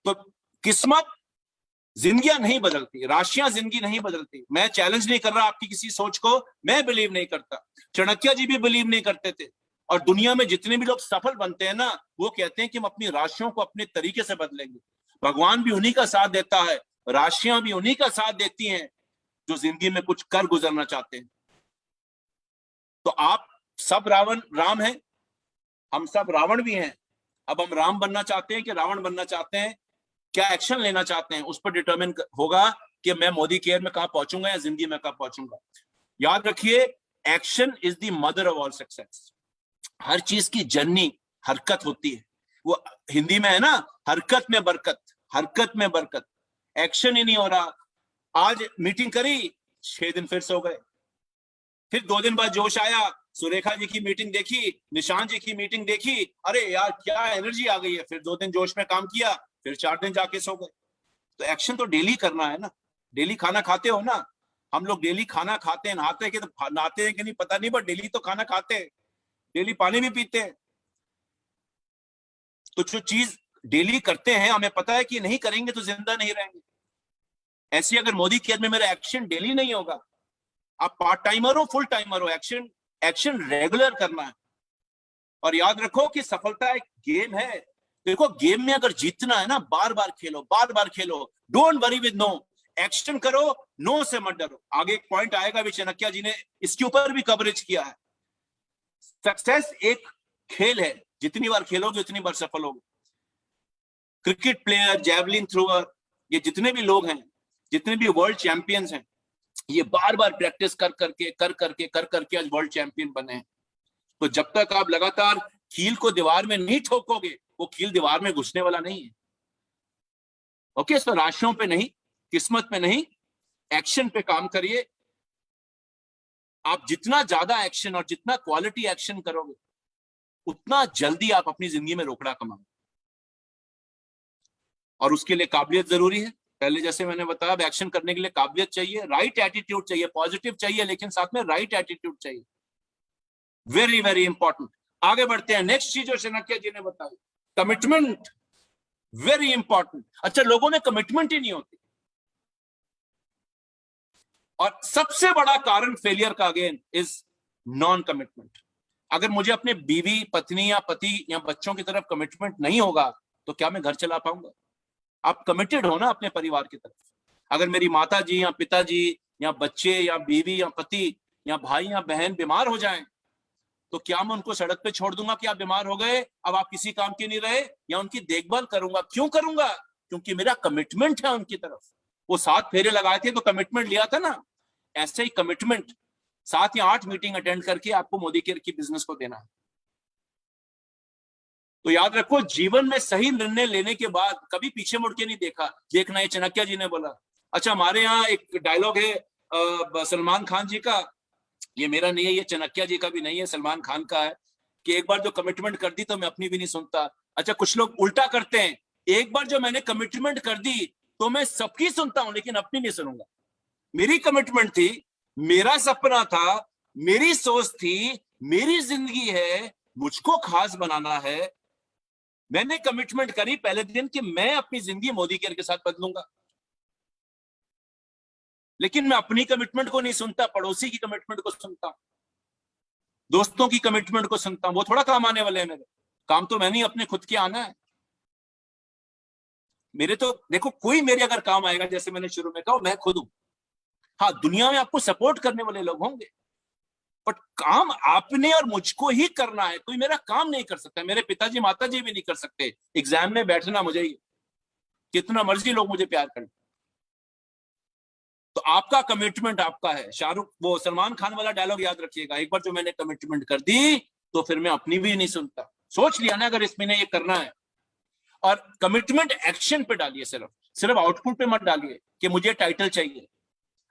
तो किस्मत, जिंदगियां नहीं बदलती, राशियां जिंदगी नहीं बदलती। मैं चैलेंज नहीं कर रहा आपकी किसी सोच को, मैं बिलीव नहीं करता, चाणक्य जी भी बिलीव नहीं करते थे। और दुनिया में जितने भी लोग सफल बनते हैं ना, वो कहते हैं कि हम अपनी राशियों को अपने तरीके से बदलेंगे। भगवान भी उन्हीं का साथ देता है, राशियां भी उन्हीं का साथ देती हैं जो जिंदगी में कुछ कर गुजरना चाहते हैं। तो आप सब राम हैं, हम सब रावण भी हैं। अब हम राम बनना चाहते हैं कि रावण बनना चाहते हैं, क्या एक्शन लेना चाहते हैं, उस पर डिटरमिन होगा कि मैं मोदी केयर में कहां पहुंचूंगा या जिंदगी में कहां पहुंचूंगा। याद रखिए, action is the mother of all success. हर चीज की जर्नी हरकत होती है, वो हिंदी में है ना, हरकत में बरकत, हरकत में बरकत। एक्शन ही नहीं हो रहा। आज मीटिंग करी, 6 दिन फिर सो गए, फिर 2 दिन बाद जोश आया, सुरेखा जी की मीटिंग देखी, निशांत जी की मीटिंग देखी, अरे यार क्या एनर्जी आ गई है, फिर 2 दिन जोश में काम किया, फिर 4 दिन जाके सो गए। तो एक्शन तो डेली करना है ना। डेली खाना खाते हो ना, हम लोग डेली खाना खाते हैं, नहाते हैं कि तो नहाते हैं कि नहीं पता नहीं, पर डेली तो खाना खाते हैं, डेली पानी भी पीते हैं। तो जो चीज डेली करते हैं, हमें पता है कि नहीं करेंगे तो जिंदा नहीं रहेंगे। ऐसे अगर मोदी केयर में मेरा एक्शन डेली नहीं होगा, आप पार्ट टाइमर हो फुल टाइमर हो, एक्शन एक्शन रेगुलर करना है। और याद रखो कि सफलता एक गेम है। देखो गेम में अगर जीतना है ना, बार बार खेलो, बार बार खेलो, don't worry with no, action करो, नो से मत डरो। आगे एक पॉइंट आएगा भी, चाणक्य जी ने इसके ऊपर भी कवरेज किया है। सक्सेस एक खेल है, जितनी बार खेलोगे उतनी बार सफल होगे। क्रिकेट प्लेयर, जैवलिन थ्रोअर, ये जितने भी लोग हैं, जितने भी वर्ल्ड चैंपियंस हैं, ये बार बार प्रैक्टिस कर करके आज वर्ल्ड चैंपियन बने हैं। तो जब तक आप लगातार कील को दीवार में नहीं ठोकोगे, वो कील दीवार में घुसने वाला नहीं है। ओके, इसमें राशियों पे नहीं, किस्मत पे नहीं, एक्शन पे काम करिए। आप जितना ज्यादा एक्शन और जितना क्वालिटी एक्शन करोगे, उतना जल्दी आप अपनी जिंदगी में रोकड़ा कमाओगे। और उसके लिए काबिलियत जरूरी है। पहले जैसे मैंने बताया, एक्शन करने के लिए काबिलियत चाहिए, राइट एटीट्यूड चाहिए, पॉजिटिव चाहिए, लेकिन साथ में राइट एटीट्यूड चाहिए। Very very important. आगे बढ़ते हैं, नेक्स्ट चीज जो चाणक्य जी ने बताई, कमिटमेंट, वेरी इंपॉर्टेंट। अच्छा, लोगों में कमिटमेंट ही नहीं होती, और सबसे बड़ा कारण फेलियर का अगेन इज नॉन कमिटमेंट। अगर मुझे अपने बीवी, पत्नी या पति या बच्चों की तरफ कमिटमेंट नहीं होगा, तो क्या मैं घर चला पाऊंगा? आप कमिटेड हो ना अपने परिवार की तरफ। अगर मेरी माता जी या पिताजी या बच्चे या बीवी या पति या भाई या बहन बीमार हो जाएं, तो क्या मैं उनको सड़क पे छोड़ दूंगा कि आप बीमार हो गए, अब आप किसी काम के नहीं रहे, या उनकी देखभाल करूंगा? क्यों करूंगा? क्योंकि मेरा कमिटमेंट है उनकी तरफ। वो 7 फेरे लगाए थे तो कमिटमेंट लिया था ना। ऐसे ही कमिटमेंट 7 या 8 मीटिंग अटेंड करके आपको मोदी केयर की बिजनेस को देना है। तो याद रखो, जीवन में सही निर्णय लेने के बाद कभी पीछे मुड़ के नहीं देखना। ये चाणक्य जी ने बोला। अच्छा, हमारे यहाँ एक डायलॉग है सलमान खान जी का, ये मेरा नहीं है, ये चाणक्य जी का भी नहीं है, सलमान खान का है, कि एक बार जो कमिटमेंट कर दी तो मैं अपनी भी नहीं सुनता। अच्छा, कुछ लोग उल्टा करते हैं, एक बार जो मैंने कमिटमेंट कर दी तो मैं सबकी सुनता हूं लेकिन अपनी नहीं सुनूंगा। मेरी कमिटमेंट थी, मेरा सपना था, मेरी सोच थी, मेरी जिंदगी है, मुझको खास बनाना है। मैंने कमिटमेंट करी पहले दिन कि मैं अपनी जिंदगी मोदी केयर के साथ बदलूंगा, लेकिन मैं अपनी कमिटमेंट को नहीं सुनता, पड़ोसी की कमिटमेंट को सुनता हूं, दोस्तों की कमिटमेंट को सुनता हूं। वो थोड़ा काम आने वाले हैं मेरे, काम तो मैंने अपने खुद के आना है। मेरे तो देखो, कोई मेरे अगर काम आएगा, जैसे मैंने शुरू में कहा, मैं खुद हूं। हाँ, दुनिया में आपको सपोर्ट करने वाले लोग होंगे, बट काम आपने और मुझको ही करना है, कोई मेरा काम नहीं कर सकता, मेरे पिताजी माताजी भी नहीं कर सकते। एग्जाम में बैठना मुझे ही, कितना मर्जी लोग मुझे प्यार करें। तो आपका कमिटमेंट आपका है। शाहरुख, वो सलमान खान वाला डायलॉग याद रखिएगा, एक बार जो मैंने कमिटमेंट कर दी तो फिर मैं अपनी भी नहीं सुनता। सोच लिया ना अगर इस महीने ये करना है, और कमिटमेंट एक्शन पे डालिए, सिर्फ आउटपुट पे मत डालिए कि मुझे टाइटल चाहिए।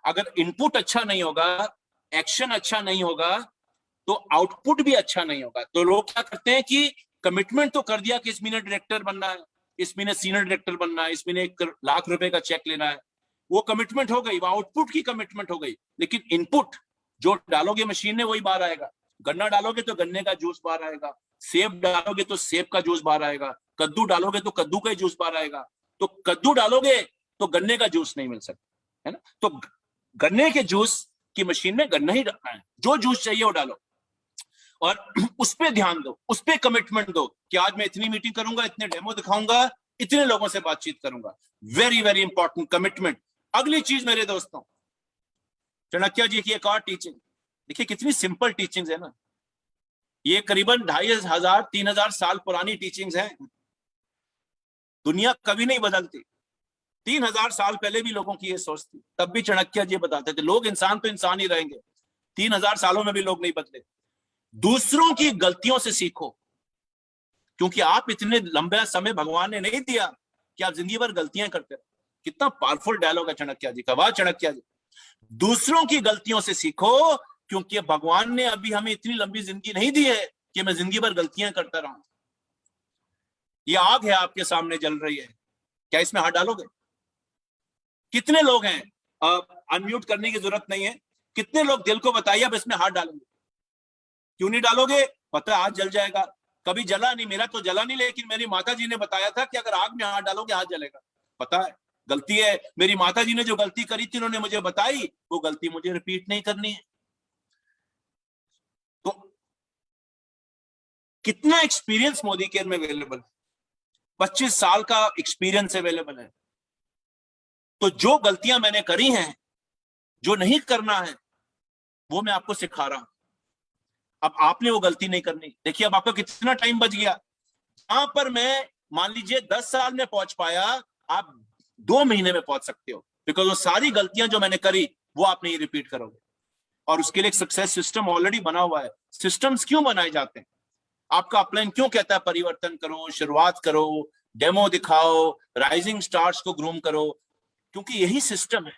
अगर इनपुट अच्छा नहीं होगा, एक्शन अच्छा नहीं होगा, तो आउटपुट भी अच्छा नहीं होगा। तो लोग क्या करते हैं कि कमिटमेंट तो कर दिया कि इस महीने डायरेक्टर बनना है, इस महीने सीनियर डायरेक्टर बनना है, इस महीने 1 लाख रुपए का चेक लेना है, वो कमिटमेंट हो गई, वो आउटपुट की कमिटमेंट हो गई। लेकिन इनपुट जो डालोगे मशीन में वही बाहर आएगा। गन्ना डालोगे तो गन्ने का जूस बाहर आएगा, सेब डालोगे तो सेब का जूस बाहर आएगा, कद्दू डालोगे तो कद्दू का जूस बाहर आएगा। तो कद्दू डालोगे तो गन्ने का जूस नहीं मिल सकता, है ना। तो गन्ने के जूस की मशीन में गन्ना ही डालना है, जो जूस चाहिए वो डालो, और उस पर ध्यान दो, उस पर कमिटमेंट दो कि आज मैं इतनी मीटिंग करूंगा, इतने डेमो दिखाऊंगा, इतने लोगों से बातचीत करूंगा। Very very important commitment. अगली चीज मेरे दोस्तों, चाणक्य जी की एक और टीचिंग देखिए, कितनी सिंपल टीचिंग्स है ना। ये करीबन 2500-3000 साल पुरानी टीचिंग्स हैं। दुनिया कभी नहीं बदलती। 3000 साल पहले भी लोगों की ये सोच थी, तब भी चाणक्य जी बताते थे लोग इंसान तो इंसान ही रहेंगे। 3000 सालों में भी लोग नहीं बदले। दूसरों की गलतियों से सीखो, क्योंकि आप इतने लंबा समय भगवान ने नहीं दिया कि आप जिंदगी भर गलतियां करते रहो। कितना पावरफुल डायलॉग है चाणक्य जी का, वाह चाणक्य जी। दूसरों की गलतियों से सीखो, क्योंकि भगवान ने अभी हमें इतनी लंबी जिंदगी नहीं दी है कि मैं जिंदगी भर गलतियां करता रहूं। ये आग है आपके सामने जल रही है, क्या इसमें हाथ डालोगे? कितने लोग हैं, अनम्यूट करने की जरूरत नहीं है, कितने लोग दिल को बताइए अब इसमें हाथ डालेंगे? क्यों नहीं डालोगे? पता है आज जल जाएगा। कभी जला नहीं, मेरा तो जला नहीं, लेकिन मेरी माता जी ने बताया था कि अगर आग में हाथ डालोगे हाथ जलेगा। पता है गलती है, मेरी माता जी ने जो गलती करी थी उन्होंने मुझे बताई, वो गलती मुझे रिपीट नहीं करनी है। तो कितना एक्सपीरियंस मोदी केयर में अवेलेबल है, 25 साल का एक्सपीरियंस अवेलेबल है। तो जो गलतियां मैंने करी हैं, जो नहीं करना है, वो मैं आपको सिखा रहा हूं। अब आपने वो गलती नहीं करनी। देखिए अब आपका कितना टाइम बच गया। जहां पर मैं मान लीजिए 10 साल में पहुंच पाया, आप 2 महीने में पहुंच सकते हो, बिकॉज वो सारी गलतियां जो मैंने करी वो आप नहीं रिपीट करोगे। और उसके लिए एक सक्सेस सिस्टम ऑलरेडी बना हुआ है। सिस्टम्स क्यों बनाए जाते हैं? आपका अपलाइन क्यों कहता है परिवर्तन करो, शुरुआत करो, डेमो दिखाओ, राइजिंग स्टार्स को ग्रूम करो? क्योंकि यही सिस्टम है,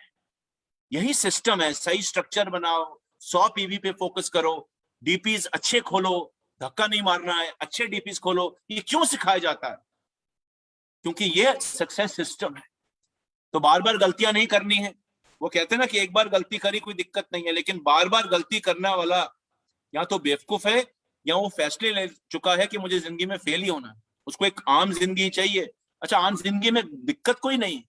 यही सिस्टम है। सही स्ट्रक्चर बनाओ, 100 पीवी पे फोकस करो, डीपीज अच्छे खोलो, धक्का नहीं मारना है, अच्छे डीपीज खोलो। ये क्यों सिखाया जाता है? क्योंकि ये सक्सेस सिस्टम है। तो बार बार गलतियां नहीं करनी है। वो कहते हैं ना कि एक बार गलती करी कोई दिक्कत नहीं है, लेकिन बार बार गलती करने वाला या तो बेवकूफ है या वो फैसले ले चुका है कि मुझे जिंदगी में फेल ही होना है। उसको एक आम जिंदगी चाहिए। अच्छा, आम जिंदगी में दिक्कत कोई नहीं,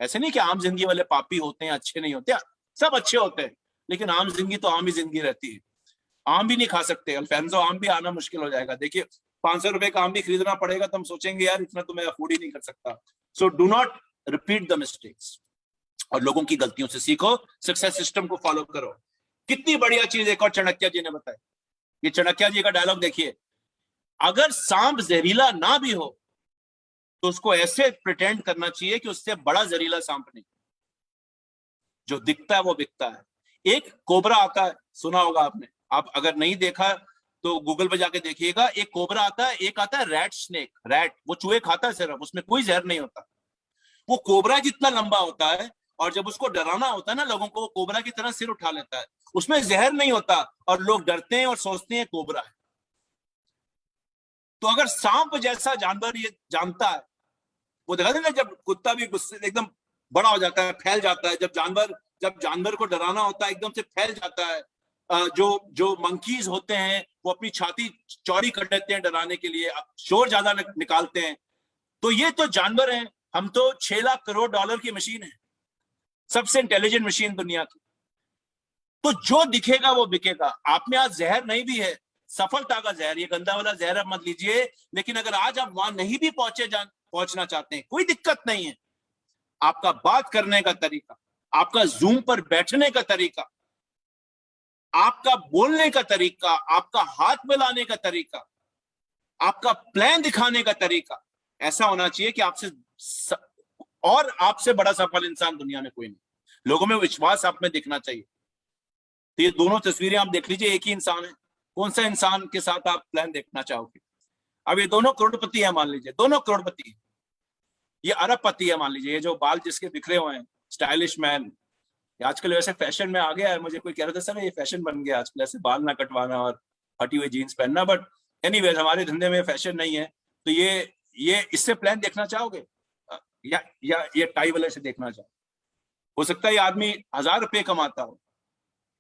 ऐसे नहीं कि आम जिंदगी वाले पापी होते हैं, अच्छे नहीं होते, सब अच्छे होते हैं, लेकिन आम जिंदगी तो आम ही जिंदगी रहती है। आम भी नहीं खा सकते, अल्फांसो आम भी आना मुश्किल हो जाएगा। देखिए 500 रुपए का आम भी खरीदना पड़ेगा तो हम सोचेंगे यार इतना तो मैं अफोर्ड ही नहीं कर सकता। So do not repeat the mistakes, और लोगों की गलतियों से सीखो, सक्सेस सिस्टम को फॉलो करो। कितनी बढ़िया चीज एक और चाणक्य जी ने बताई। ये चाणक्य जी का डायलॉग देखिए, अगर सांप जहरीला ना भी हो तो उसको ऐसे प्रिटेंड करना चाहिए कि उससे बड़ा जहरीला सांप नहीं, जो दिखता है वो बिकता है। एक कोबरा आता है, सुना होगा आपने, आप अगर नहीं देखा तो गूगल पे जाके देखिएगा। एक कोबरा आता है, एक आता है रैट स्नेक, रैट वो चूहे खाता है सिर्फ, उसमें कोई जहर नहीं होता। वो कोबरा जितना लंबा होता है, और जब उसको डराना होता है ना लोगों को, वो कोबरा की तरह सिर उठा लेता है। उसमें जहर नहीं होता और लोग डरते हैं और सोचते हैं कोबरा है। तो अगर सांप जैसा जानवर ये जानता है, वो देखा ना जब कुत्ता भी गुस्से एकदम बड़ा हो जाता है, फैल जाता है, जब जानवर को डराना होता है एकदम से फैल जाता है। जो मंकीज होते हैं वो अपनी छाती चौड़ी कर लेते हैं डराने के लिए, शोर ज्यादा निकालते हैं। तो ये तो जानवर हैं, हम तो 6 लाख करोड़ डॉलर की मशीन है, सबसे इंटेलिजेंट मशीन दुनिया की। तो जो दिखेगा वो बिकेगा। आप में आज जहर नहीं भी है, सफलता का जहर, ये गंदा वाला जहर अब मत लीजिए, लेकिन अगर आज आप वहां नहीं भी पहुंचना चाहते हैं, कोई दिक्कत नहीं है। आपका बात करने का तरीका, आपका जूम पर बैठने का तरीका, आपका बोलने का तरीका, आपका हाथ मिलाने का तरीका, आपका प्लान दिखाने का तरीका ऐसा होना चाहिए कि और आपसे बड़ा सफल इंसान दुनिया में कोई नहीं। लोगों में विश्वास आप में दिखना चाहिए। तो ये दोनों तस्वीरें आप देख लीजिए, एक ही इंसान है। कौन सा इंसान के साथ आप प्लान देखना चाहोगे? अब ये दोनों करोड़पति है, मान लीजिए दोनों करोड़पति है। ये अरबपति है, मान लीजिए। ये जो बाल जिसके बिखरे हुए हैं, स्टाइलिश मैन। आजकल वैसे फैशन में आ गया है। मुझे कोई कह रहा था सर ये फैशन बन गया आजकल, ऐसे बाल ना कटवाना और फटी हुई जीन्स पहनना। बट एनीवेज हमारे धंधे में फैशन नहीं है। तो ये इससे प्लान देखना चाहोगे या ये टाई वाले से देखना चाहो? हो सकता है ये आदमी 1000 रुपये कमाता हो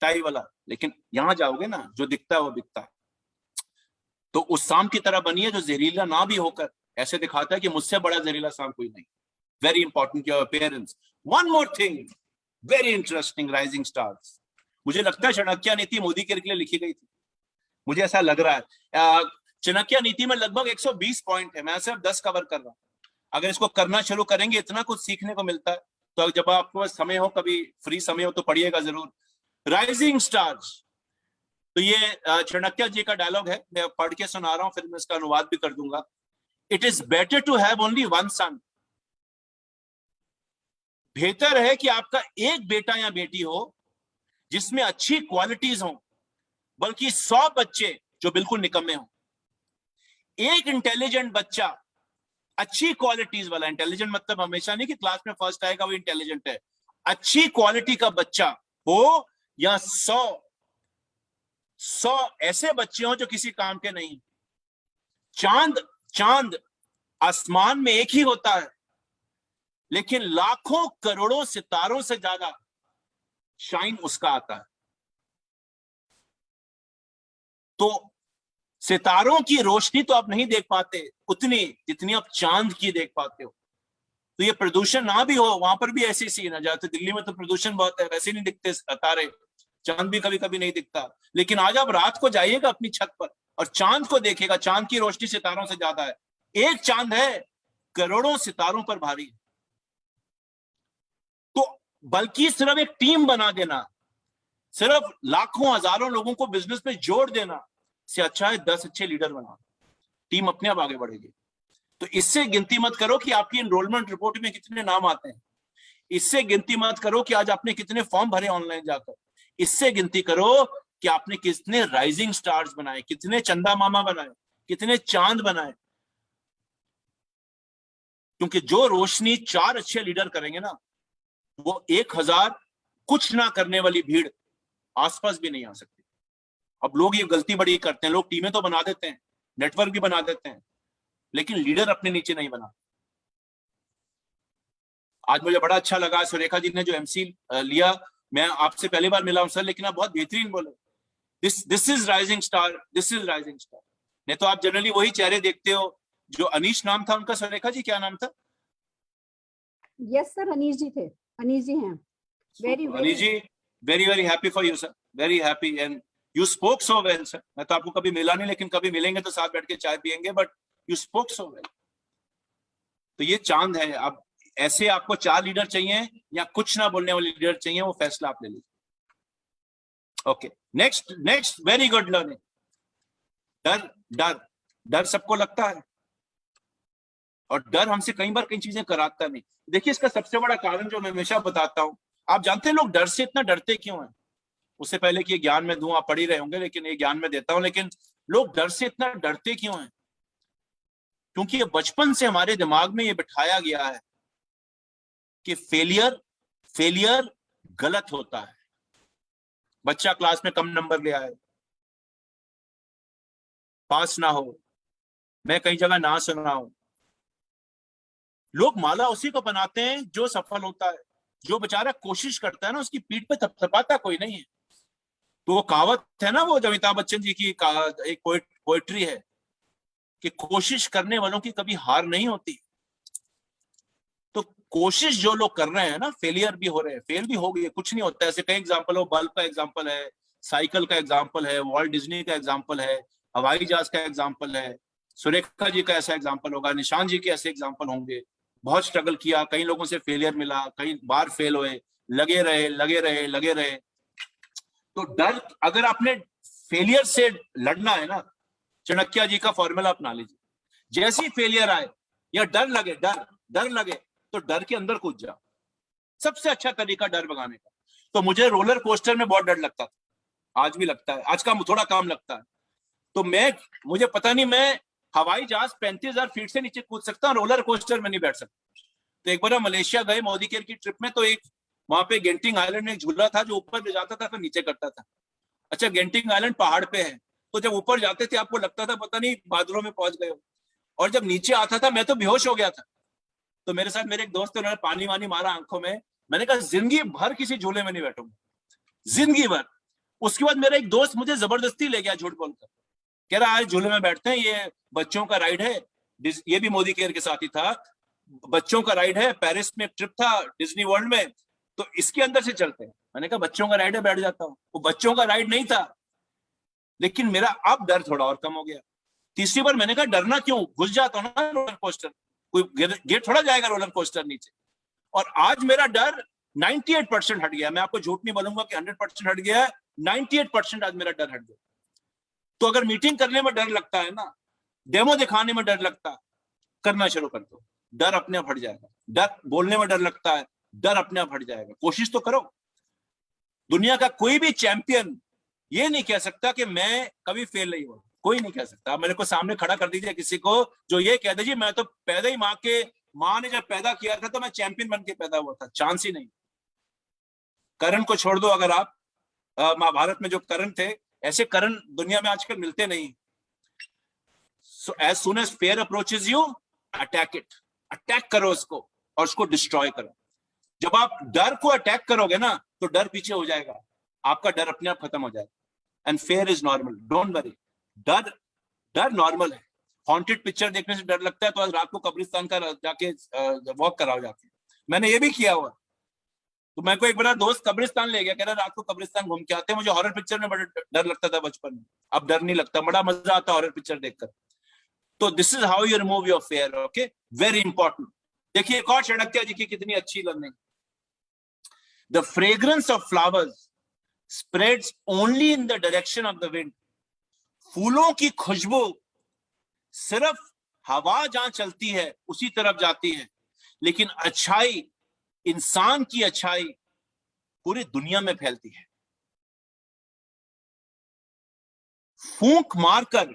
टाई वाला, लेकिन यहां जाओगे ना, जो दिखता है वो बिकता है। तो उस सांप की तरह बनिए जो जहरीला ना भी होकर ऐसे दिखाता है कि मुझसे बड़ा जहरीला सांप कोई नहीं। Very important your appearance. One more thing very interesting, rising stars. मुझे लगता है चाणक्य नीति मोदी के लिए लिखी गई थी, मुझे ऐसा लग रहा है। चाणक्य नीति में लगभग 120 पॉइंट है, मैं सिर्फ 10 कवर कर रहा हूं। अगर इसको करना शुरू करेंगे इतना कुछ सीखने को मिलता है। तो जब आपको समय हो, कभी फ्री समय हो तो पढ़िएगा जरूर। राइजिंग स्टार्स, तो ये चाणक्य जी का डायलॉग है, मैं पढ़ के सुना रहा हूं, फिर मैं इसका अनुवाद भी कर दूंगा। It is better to have only one son. बेहतर है कि आपका एक बेटा या बेटी हो जिसमें अच्छी क्वालिटीज हो, बल्कि 100 बच्चे जो बिल्कुल निकम्मे हो। एक इंटेलिजेंट बच्चा, अच्छी क्वालिटीज वाला, इंटेलिजेंट मतलब हमेशा नहीं कि क्लास में फर्स्ट आएगा वो इंटेलिजेंट है, अच्छी क्वालिटी का बच्चा हो, या 100 ऐसे बच्चे हो जो किसी काम के नहीं। चांद आसमान में एक ही होता है, लेकिन लाखों करोड़ों सितारों से ज्यादा शाइन उसका आता है। तो सितारों की रोशनी तो आप नहीं देख पाते उतनी जितनी आप चांद की देख पाते हो। तो ये प्रदूषण ना भी हो, वहां पर भी ऐसी सीन है। जाते दिल्ली में तो प्रदूषण बहुत है, वैसे नहीं दिखते तारे, चांद भी कभी कभी नहीं दिखता। लेकिन आज आप रात को जाइएगा अपनी छत पर और चांद को देखेगा, चांद की रोशनी सितारों से ज्यादा है। एक चांद है करोड़ों सितारों पर भारी। तो बल्कि सिर्फ एक टीम बना देना, सिर्फ लाखों हजारों लोगों को बिजनेस में जोड़ देना से अच्छा है 10 अच्छे लीडर बना। टीम अपने आप आगे बढ़ेगी। तो इससे गिनती मत करो कि आपकी एनरोलमेंट रिपोर्ट में कितने नाम आते हैं, इससे गिनती मत करो कि आज आपने कितने फॉर्म भरे ऑनलाइन जाकर, इससे गिनती करो कि आपने कितने राइजिंग स्टार्स बनाए, कितने चंदा मामा बनाए, कितने चांद बनाए। क्योंकि जो रोशनी 4 अच्छे लीडर करेंगे ना, वो 1000 कुछ ना करने वाली भीड़ आसपास भी नहीं आ सकती। अब लोग ये गलती बड़ी करते हैं, लोग टीमें तो बना देते हैं, नेटवर्क भी बना देते हैं, लेकिन लीडर अपने नीचे नहीं बना। आज मुझे बड़ा अच्छा लगा सुरेखा जी ने जो एमसी लिया। मैं आपसे पहली बार मिला हूं सर, लेकिन आप बहुत बेहतरीन बोले। This is rising star, this is rising star. नहीं तो आप जनरली वही चेहरे देखते हो जो अनीश नाम था उनका। सुरेखा जी क्या नाम था? यस सर, अनीश जी थे, अनीश जी हैं। Anish ji, very very happy for you sir, very happy. And you spoke so well sir. मैं तो आपको कभी मिला नहीं, लेकिन कभी मिलेंगे तो साथ बैठ के चाय पियेंगे। But you spoke so well. तो ये चांद है। अब ऐसे आपको 4 लीडर चाहिए या कुछ ना बोलने वाले लीडर चाहिए, वो फैसला आप ले लीजिए। Okay, next very good learning. डर डर डर सबको लगता है, और डर हमसे कई बार कई चीजें कराता नहीं। देखिए इसका सबसे बड़ा कारण जो मैं हमेशा बताता हूं, आप जानते हैं लोग डर से इतना डरते क्यों हैं? उससे पहले कि ये ज्ञान में दूं, आप पढ़ ही रहे होंगे, लेकिन ये ज्ञान में देता हूं। लेकिन लोग डर से इतना डरते क्यों हैं? क्योंकि ये बचपन से हमारे दिमाग में ये बिठाया गया है कि फेलियर गलत होता है। बच्चा क्लास में कम नंबर ले आए, पास ना हो, मैं कई जगह ना सुन रहा हूं, लोग माला उसी को बनाते हैं जो सफल होता है। जो बेचारा कोशिश करता है ना, उसकी पीठ पे थपथपाता कोई नहीं है। तो वो कहावत है ना, वो अमिताभ बच्चन जी की एक पोएट्री है कि कोशिश करने वालों की कभी हार नहीं होती। तो कोशिश जो लोग कर रहे हैं ना, फेलियर भी हो रहे हैं, फेल भी हो गई, कुछ नहीं होता। ऐसे कई एग्जाम्पल हो, बल्ब का एग्जाम्पल है, साइकिल का एग्जाम्पल है, वॉल्ट डिज्नी का एग्जाम्पल है, हवाई जहाज का एग्जाम्पल है, सुरेखा जी का ऐसा एग्जाम्पल होगा, निशान जी के ऐसे एग्जाम्पल होंगे। बहुत स्ट्रगल किया, कई लोगों से फेलियर मिला, कई बार फेल हुए, लगे रहे। तो डर, अगर आपने फेलियर से लड़ना है ना, चाणक्य जी का फॉर्मूला अपना लीजिए। जैसी फेलियर आए या डर लगे, डर लगे तो डर के अंदर कूद जाओ। सबसे अच्छा तरीका डर भगाने का। तो मुझे रोलर कोस्टर में बहुत डर लगता था, आज भी लगता है, आज का थोड़ा काम लगता है। तो मुझे पता नहीं, मैं हवाई जहाज 35,000 फीट से नीचे कूद सकता हूं, रोलर कोस्टर में नहीं बैठ सकता। तो एक बार हम मलेशिया गए मोदी केयर की ट्रिप में, तो एक वहां पे गेंटिंग आइलैंड में एक झूला था जो ऊपर ले जाता था फिर नीचे करता था। अच्छा, गेंटिंग आइलैंड पहाड़ पे है, तो जब ऊपर जाते थे आपको लगता था पता नहीं बादलों में पहुंच गए हो, और जब नीचे आता था मैं तो बेहोश हो गया था। तो मेरे साथ मेरे एक दोस्त, उन्होंने पानी वानी मारा आंखों में। मैंने कहा जिंदगी भर किसी झूले में नहीं बैठूंगा, जिंदगी भर। उसके बाद मेरा एक दोस्त मुझे जबरदस्ती ले गया झूठ बोलकर, कह रहा आज झूले में बैठते हैं, ये बच्चों का राइड है। ये भी मोदी केयर के साथ ही था, बच्चों का राइड है, पेरिस में ट्रिप था डिज्नी वर्ल्ड में, तो इसके अंदर से चलते हैं। मैंने कहा बच्चों का राइड है, बैठ जाता हूँ। वो बच्चों का राइड नहीं था, लेकिन मेरा अब डर थोड़ा और कम हो गया। तीसरी बार मैंने कहा डरना क्यों, घुस जाता हूँ ना रोलर कोस्टर, कोई गिर थोड़ा जाएगा रोलर कोस्टर नीचे। और आज मेरा डर 98% हट गया। मैं आपको झूठ नहीं बोलूंगा कि 100% हट गया है, 98% आज मेरा डर हट गया। तो अगर मीटिंग करने में डर लगता है ना, डेमो दिखाने में डर लगता है, करना शुरू कर दो, डर अपने आप हट जाएगा। डर बोलने में डर लगता है, डर अपने आप हट जाएगा। कोशिश तो करो। दुनिया का कोई भी चैंपियन ये नहीं कह सकता कि मैं कभी फेल नहीं हुआ, कोई नहीं कह सकता। मेरे को सामने खड़ा कर दीजिए किसी को जो ये कह दे जी मैं तो पैदा ही माँ ने जब पैदा किया था तो मैं चैंपियन बन के पैदा हुआ था, चांस ही नहीं। करण को छोड़ दो, अगर आप महाभारत में जो करण थे, ऐसे करण दुनिया में आजकल मिलते नहीं। So as soon as fear approaches you, attack it, attack करो उसको और उसको डिस्ट्रॉय करो। जब आप डर को अटैक करोगे ना तो डर पीछे हो जाएगा, आपका डर अपने आप खत्म हो जाएगा। And fair is normal, don't worry. डर नॉर्मल है। हॉन्टेड पिक्चर देखने से डर लगता है तो आज रात को कब्रिस्तान का जाके वॉक कराओ जाके। मैंने ये भी किया हुआ। तो मैं को एक बड़ा दोस्त कब्रिस्तान ले गया, कह रहा रात को कब्रिस्तान घूम के आते हैं। मुझे हॉरर पिक्चर में बड़ा डर लगता था बचपन में, अब डर नहीं लगता, बड़ा मजा आता हॉरर पिक्चर देखकर। तो this is how you remove your fair, okay, very important. देखिए एक और चाणक्य जी की कितनी अच्छी learning. The fragrance of flowers spreads only in the direction of the wind. फूलों की खुशबू सिर्फ हवा जहां चलती है उसी तरफ जाती है, लेकिन अच्छाई, इंसान की अच्छाई पूरी दुनिया में फैलती है। फूंक मारकर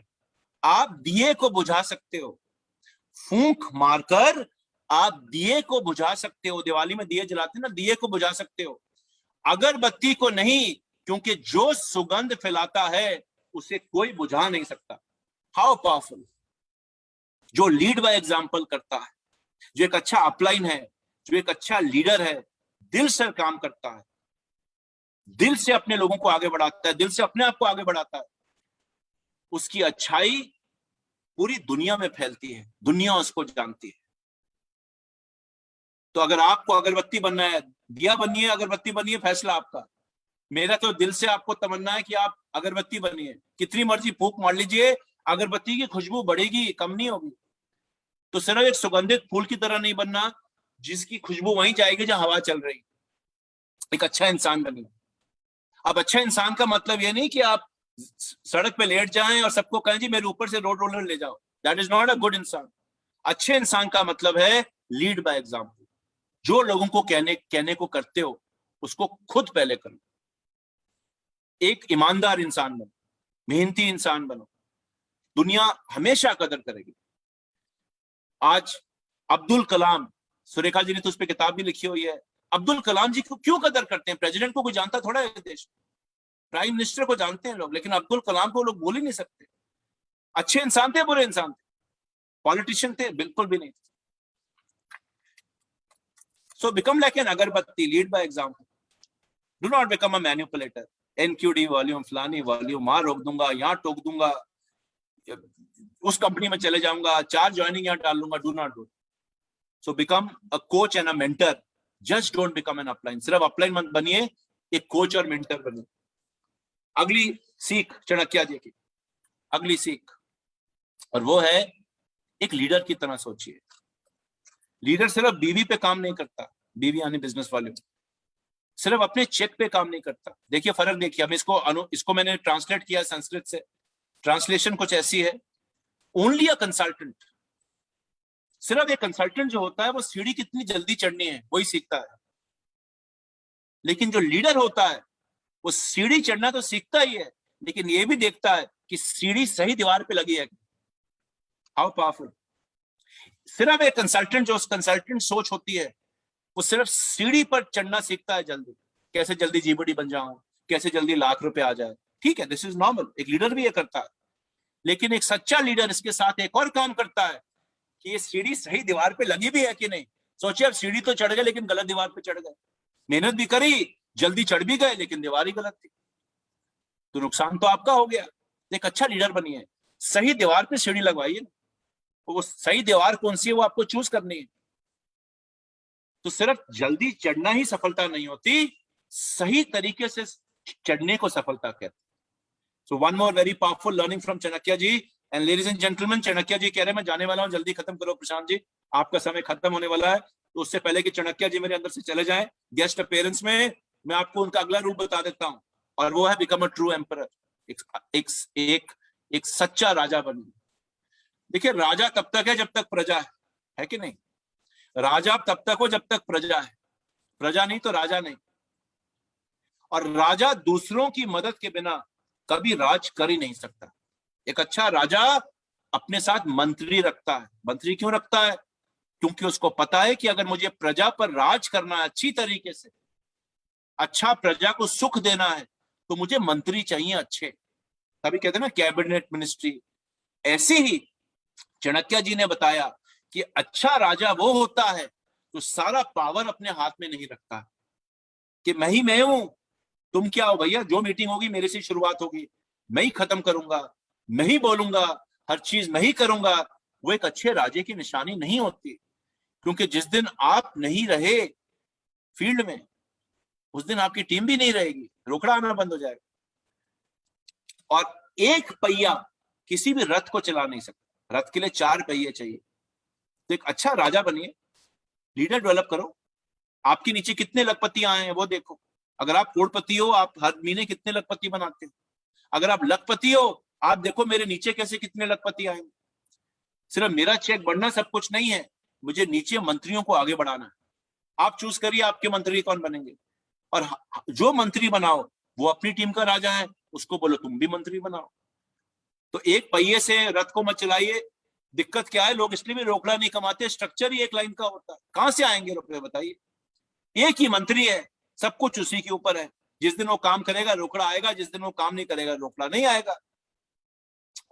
आप दिए को बुझा सकते हो, फूंक मारकर आप दिए को बुझा सकते हो। दिवाली में दिए जलाते हैं ना, दिए को बुझा सकते हो, अगरबत्ती को नहीं, क्योंकि जो सुगंध फैलाता है उसे कोई बुझा नहीं सकता। How powerful. जो लीड बाय एग्जांपल करता है, जो एक अच्छा अपलाइन है, जो एक अच्छा लीडर है, दिल से काम करता है, दिल से अपने लोगों को आगे बढ़ाता है, दिल से अपने आप को आगे बढ़ाता है, उसकी अच्छाई पूरी दुनिया में फैलती है, दुनिया उसको जानती है। तो अगर आपको अगरबत्ती बनना है, दिया बनिए, अगरबत्ती बनिए, फैसला आपका। मेरा तो दिल से आपको तमन्ना है कि आप अगरबत्ती बनिए, कितनी मर्जी फूंक मार लीजिए, अगरबत्ती की खुशबू बढ़ेगी, कम नहीं होगी। तो सिर्फ एक सुगंधित फूल की तरह नहीं बनना जिसकी खुशबू वहीं जाएगी जहां हवा चल रही। एक अच्छा इंसान बनिए। अब अच्छा इंसान का मतलब यह नहीं कि आप सड़क पे लेट जाएं और सबको कहें जी मेरे ऊपर से रोड रोलर ले जाओ, that is not a good इंसान। अच्छे इंसान का मतलब है लीड बाय एग्जांपल। जो लोगों को कहने को करते हो उसको खुद पहले करो। एक ईमानदार इंसान बनो, मेहनती इंसान बनो, दुनिया हमेशा कदर करेगी। आज अब्दुल कलाम, सुरेखा जी ने तो उस पर किताब भी लिखी हुई है, अब्दुल कलाम जी को क्यों कदर करते हैं? प्रेसिडेंट को कोई जानता थोड़ा है देश, प्राइम मिनिस्टर को जानते हैं लोग, लेकिन अब्दुल कलाम को लोग बोल ही नहीं सकते। अच्छे इंसान थे, बुरे इंसान थे, पॉलिटिशियन थे, बिल्कुल भी नहीं। So become like an agarbatti, lead by example. Do not become a manipulator. NQD volume, फलानी वॉल्यूम, वहां रोक दूंगा, यहाँ टोक दूंगा, उस कंपनी में चले जाऊंगा, 4 ज्वाइनिंग यहाँ डाल लूंगा। Do not do. So become a coach and a mentor, just don't become an upline. सिर्फ अपलाइन मत बनिए, एक कोच और मेंटर बनिए। अगली सीख चाणक्य जी की, अगली सीख, और वो है एक लीडर की तरह सोचिए। लीडर सिर्फ बीवी पे काम नहीं करता, बीवी यानी बिजनेस वाले। सिर्फ अपने चेक पे काम नहीं करता। देखिए फर्क देखिए, हम इसको मैंने ट्रांसलेट किया संस्कृत से। ट्रांसलेशन कुछ ऐसी है, ओनली अ कंसल्टेंट, सिर्फ एक कंसल्टेंट जो होता है वो सीढ़ी कितनी जल्दी चढ़नी है वही सीखता है, लेकिन जो लीडर होता है वो सीढ़ी चढ़ना तो सीखता ही है, लेकिन ये भी देखता है कि सीढ़ी सही दीवार पे लगी है। How powerful. सिर्फ एक कंसल्टेंट, जो कंसल्टेंट सोच होती है, वो सिर्फ सीढ़ी पर चढ़ना सीखता है जल्दी, कैसे जल्दी जीबीडी बन जाऊं, कैसे जल्दी लाख रुपए आ जाए। ठीक है, दिस इज नॉर्मल, एक लीडर भी ये करता है। लेकिन एक सच्चा लीडर इसके साथ एक और काम करता है कि ये सीढ़ी सही दीवार पे लगी भी है कि नहीं। सोचिए, अब सीढ़ी तो चढ़ गए लेकिन गलत दीवार पे चढ़ गए, मेहनत भी करी, जल्दी चढ़ भी गए, लेकिन दीवार ही गलत थी, तो नुकसान तो आपका हो गया। एक अच्छा लीडर बनिए, सही दीवार पे सीढ़ी लगवाइए, वो सही दीवार कौन सी है वो आपको चूज करनी है। तो सिर्फ जल्दी चढ़ना ही सफलता नहीं होती, सही तरीके से चढ़ने को सफलता कहते हैं। So one more very powerful learning from Chanakya ji. And ladies and gentleman, Chanakya ji कह रहे हैं मैं जाने वाला हूं, जल्दी खत्म करो प्रशांत जी, आपका समय खत्म होने वाला है। तो उससे पहले कि चाणक्य जी मेरे अंदर से चले जाएं गेस्ट अपीयरेंस में, मैं आपको उनका अगला रूप बता देता हूं, और वो है बिकम अ ट्रू एम्परर, एक सच्चा राजा बनिए। देखिए, राजा तब तक है जब तक प्रजा है कि नहीं? राजा तब तक हो जब तक प्रजा है, प्रजा नहीं तो राजा नहीं। और राजा दूसरों की मदद के बिना कभी राज कर ही नहीं सकता। एक अच्छा राजा अपने साथ मंत्री रखता है। मंत्री क्यों रखता है? क्योंकि उसको पता है कि अगर मुझे प्रजा पर राज करना है अच्छी तरीके से, अच्छा प्रजा को सुख देना है, तो मुझे मंत्री चाहिए अच्छे। तभी कहते हैं ना कैबिनेट मिनिस्ट्री। ऐसे ही चाणक्य जी ने बताया कि अच्छा राजा वो होता है जो सारा पावर अपने हाथ में नहीं रखता, कि मैं ही मैं हूं, तुम क्या हो भैया, जो मीटिंग होगी मेरे से शुरुआत होगी, मैं ही खत्म करूंगा, मैं ही बोलूंगा, हर चीज मैं ही करूंगा। वो एक अच्छे राजे की निशानी नहीं होती, क्योंकि जिस दिन आप नहीं रहे फील्ड में, उस दिन आपकी टीम भी नहीं रहेगी, रोकड़ा आना बंद हो जाएगा। और एक पहिया किसी भी रथ को चला नहीं सकता, रथ के लिए 4 पहिए चाहिए। तो एक अच्छा राजा बनिए, लीडर डेवलप करो। आपके नीचे कितने लखपति आए हैं वो देखो। अगर आप करोड़पति हो, आप हर महीने कितने लखपति बनाते हो। अगर आप लखपति हो, आप देखो मेरे नीचे कैसे कितने लखपति आएंगे। सिर्फ मेरा चेक बढ़ना सब कुछ नहीं है, मुझे नीचे मंत्रियों को आगे बढ़ाना है। आप चूज करिए आपके मंत्री कौन बनेंगे, और जो मंत्री बनाओ वो अपनी टीम का राजा है, उसको बोलो तुम भी मंत्री बनाओ। तो एक पहिए से रथ को मत चलाइए। दिक्कत क्या है, लोग इसलिए भी रोकड़ा नहीं कमाते, स्ट्रक्चर ही एक लाइन का होता है, कहां से आएंगे रुपए बताइए। एक ही मंत्री है, सब कुछ उसी के ऊपर है। जिस दिन वो काम करेगा रोकड़ा आएगा, जिस दिन वो काम नहीं करेगा रोकड़ा नहीं आएगा।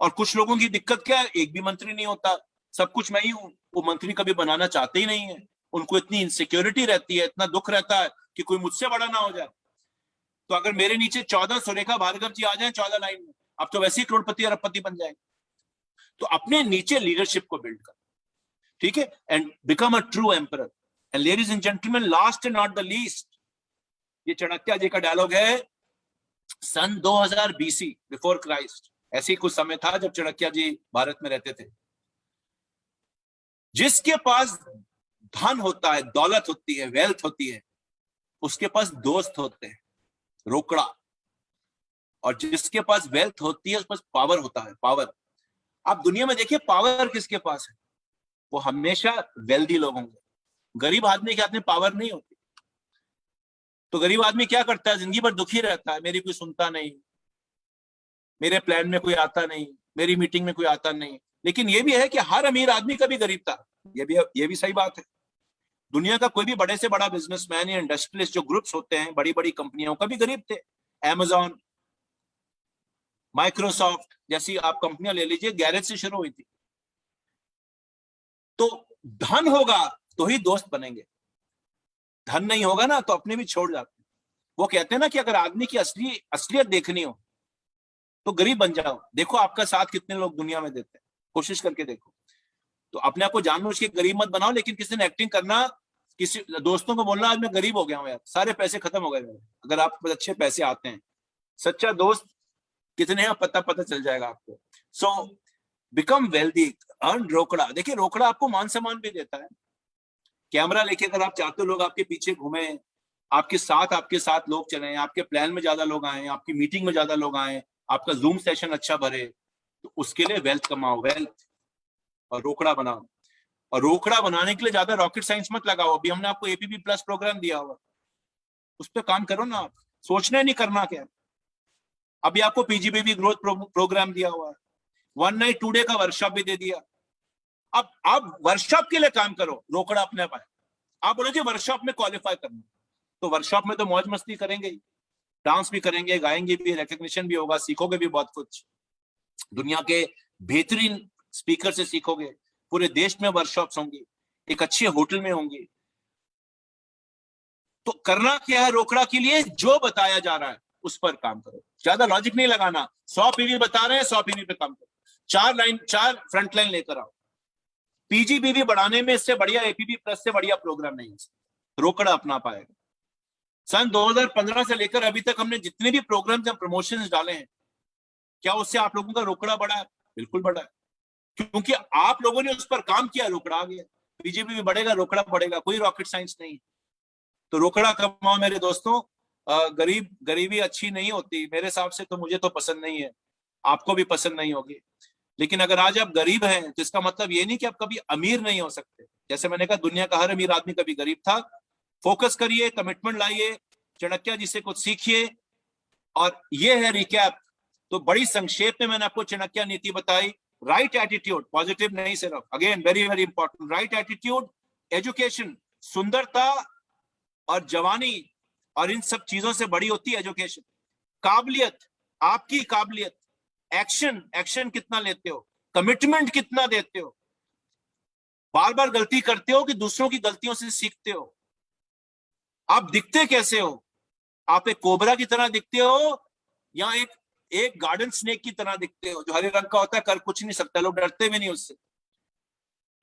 और कुछ लोगों की दिक्कत क्या है, एक भी मंत्री नहीं होता, सब कुछ मैं ही हूं, वो मंत्री कभी बनाना चाहते ही नहीं है। उनको इतनी इनसिक्योरिटी रहती है, इतना दुख रहता है कि कोई मुझसे बड़ा ना हो जाए। तो अगर मेरे नीचे 14 सुरेखा भार्गव जी आ जाए 14 लाइन में, अब तो वैसे ही करोड़पति अरबपति बन जाएंगे। तो अपने नीचे लीडरशिप को बिल्ड कर, ठीक है, and become a true emperor. And ladies and gentleman, last and not the least, ये चाणक्य जी का डायलॉग है। सन 2000 BC, बिफोर क्राइस्ट, ऐसे ही कुछ समय था जब चाणक्य जी भारत में रहते थे। जिसके पास धन होता है, दौलत होती है, वेल्थ होती है, उसके पास दोस्त होते हैं, रोकड़ा। और जिसके पास वेल्थ होती है उसके पास पावर होता है, पावर। आप दुनिया में देखिए पावर किसके पास है, वो हमेशा वेल्दी लोगों के। गरीब आदमी के हाथ में पावर नहीं होती। तो गरीब आदमी क्या करता है, जिंदगी भर दुखी रहता है, मेरी कोई सुनता नहीं, मेरे प्लान में कोई आता नहीं, मेरी मीटिंग में कोई आता नहीं। लेकिन ये भी है कि हर अमीर आदमी कभी गरीब था, ये भी सही बात है। दुनिया का कोई भी बड़े से बड़ा बिजनेसमैन या इंडस्ट्रियलिस्ट जो ग्रुप्स होते हैं, बड़ी बड़ी कंपनियों का भी गरीब थे। Amazon, माइक्रोसॉफ्ट जैसी आप कंपनियां ले लीजिए, गैरेज से शुरू हुई थी। तो धन होगा तो ही दोस्त बनेंगे, धन नहीं होगा ना तो अपने भी छोड़ जाते हैं। वो कहते हैं ना कि अगर आदमी की असलियत देखनी हो तो गरीब बन जाओ। देखो आपका साथ कितने लोग दुनिया में देते हैं, कोशिश करके देखो। तो अपने आप को जानबूझ के गरीब मत बनाओ, लेकिन किसी ने एक्टिंग करना, किसी दोस्तों को बोलना आज मैं गरीब हो गया हूं यार, सारे पैसे खत्म हो गए मेरे। अगर आपके अच्छे पैसे आते हैं, सच्चा दोस्त कितने हैं पता चल जाएगा आपको। सो बिकम वेल्दी, अर्न रोकड़ा। देखिए रोकड़ा आपको मान सम्मान भी देता है। कैमरा लेके अगर आप चाहते हो लोग आपके पीछे घूमे, आपके साथ लोग चले, आपके प्लान में ज्यादा लोग आए, आपकी मीटिंग में ज्यादा लोग आए, आपका जूम सेशन अच्छा भरे, तो उसके लिए वेल्थ कमाओ, वेल्थ, और रोकड़ा बनाओ। और रोकड़ा बनाने के लिए ज्यादा रॉकेट साइंस मत लगाओ। अभी हमने आपको एपीपी प्लस प्रोग्राम दिया हुआ, उस पर काम करो ना। आप सोचना नहीं करना क्या। अभी आपको पीजीबीवी ग्रोथ प्रोग्राम दिया हुआ है, 1 नाइट 2 डे का वर्कशॉप भी दे दिया। अब वर्कशॉप के लिए काम करो, रोकड़ा अपने पाए। आप बोलोगे वर्कशॉप में क्वालिफाई करना, तो वर्कशॉप में तो मौज मस्ती करेंगे, डांस भी करेंगे, गाएंगे भी, रिकग्निशन भी होगा, सीखोगे भी बहुत कुछ, दुनिया के बेहतरीन स्पीकर से सीखोगे, पूरे देश में वर्कशॉप्स होंगी, एक अच्छे होटल में होंगी। तो करना क्या है रोकड़ा के लिए? जो बताया जा रहा है उस पर काम करो, ज्यादा लॉजिक नहीं लगाना। 100 पीवी बता रहे हैं, 100 पीवी पे काम करो, 4 फ्रंट लाइन लेकर आओ। पीजीबीवी बढ़ाने में इससे बढ़िया एपीपी प्लस से बढ़िया प्रोग्राम नहीं है, रोकड़ा अपना पाएगा। सन 2015 से लेकर अभी तक हमने जितने भी प्रोग्राम्स या प्रमोशंस डाले हैं, क्या उससे आप लोगों का रोकड़ा बढ़ा है? बिल्कुल बढ़ा है, क्योंकि आप लोगों ने उस पर काम किया, रोकड़ा आ गया। पीजीबीवी बढ़ेगा, रोकड़ा बढ़ेगा, कोई रॉकेट साइंस नहीं। तो रोकड़ा कमाओ मेरे दोस्तों। गरीबी अच्छी नहीं होती मेरे हिसाब से, तो मुझे तो पसंद नहीं है, आपको भी पसंद नहीं होगी। लेकिन अगर आज आप गरीब हैं तो इसका मतलब ये नहीं कि आप कभी अमीर नहीं हो सकते। जैसे मैंने कहा, दुनिया का हर अमीर आदमी कभी गरीब था। फोकस करिए, कमिटमेंट लाइए, चाणक्य जी से कुछ सीखिए। और ये है रिकैप। तो बड़ी संक्षेप में मैंने आपको चाणक्य नीति बताई। राइट एटीट्यूड, पॉजिटिव नहीं सिर्फ, again very very important, right attitude, education, सुंदरता और जवानी, और इन सब चीजों से बड़ी होती है एजुकेशन। काबिलियत, आपकी काबिलियत, एक्शन कितना लेते हो, कमिटमेंट कितना देते हो, बार बार गलती करते हो कि दूसरों की गलतियों से सीखते हो, आप दिखते कैसे हो, आप एक कोबरा की तरह दिखते हो या एक गार्डन स्नेक की तरह दिखते हो जो हरे रंग का होता है, कर कुछ नहीं सकता, लोग डरते भी नहीं उससे।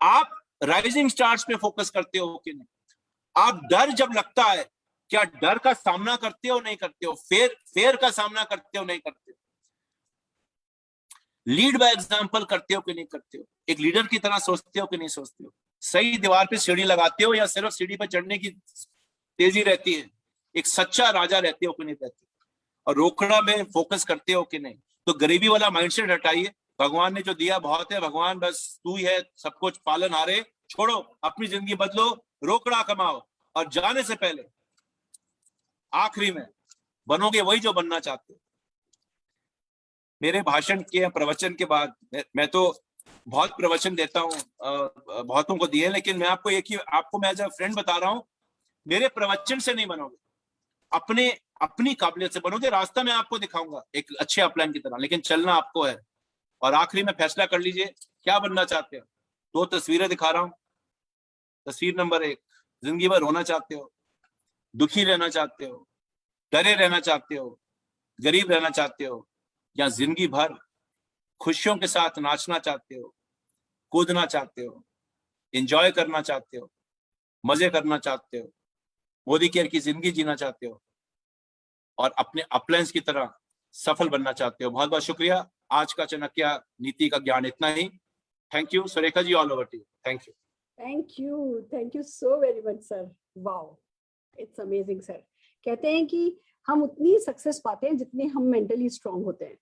आप राइजिंग स्टार्स पे फोकस करते हो कि नहीं? आप डर जब लगता है, क्या डर का सामना करते हो नहीं करते हो? फेयर का सामना करते हो नहीं करते हो? लीड बाय एग्जांपल करते हो कि नहीं करते हो? एक लीडर की तरह सोचते हो कि नहीं सोचते हो? सही दीवार पे सीढ़ी लगाते हो या सिर्फ सीढ़ी पर चढ़ने की तेजी रहती है? एक सच्चा राजा रहते हो कि नहीं रहते? और रोकड़ा में फोकस करते हो कि नहीं? तो गरीबी वाला माइंडसेट हटाइए। भगवान ने जो दिया बहुत है, भगवान बस तू ही है सब कुछ पालनहारे, छोड़ो, अपनी जिंदगी बदलो, रोकड़ा कमाओ। और जाने से पहले आखिरी में बनोगे वही जो बनना चाहते हो। मेरे भाषण के प्रवचन के बाद, मैं तो बहुत प्रवचन देता हूँ, बहुतों को दिए, लेकिन मैं आपको एक ही, आपको मैं एज अ फ्रेंड बता रहा हूं, मेरे प्रवचन से नहीं बनोगे, अपनी काबिलियत से बनोगे। रास्ता मैं आपको दिखाऊंगा एक अच्छे अपलाइन की तरह, लेकिन चलना आपको है। और आखिरी में फैसला कर लीजिए क्या बनना चाहते हो। 2 तस्वीरें दिखा रहा हूं। तस्वीर नंबर 1, जिंदगी भर रोना चाहते हो, दुखी रहना चाहते हो, डरे रहना चाहते हो, गरीब रहना चाहते हो, या जिंदगी भर खुशियों के साथ नाचना चाहते हो, कूदना चाहते हो, एंजॉय करना चाहते हो, मजे करना चाहते हो, मोदी केयर की जिंदगी जीना चाहते हो, और अपने अपलाइंस की तरह सफल बनना चाहते हो। बहुत बहुत शुक्रिया। आज का चाणक्य नीति का ज्ञान इतना ही। Thank you Surekha ji, all over to you. Thank you. Thank you so very much sir. Wow, it's amazing sir. कहते हैं कि हम उतनी सक्सेस पाते हैं जितने हम मेंटली स्ट्रांग होते हैं,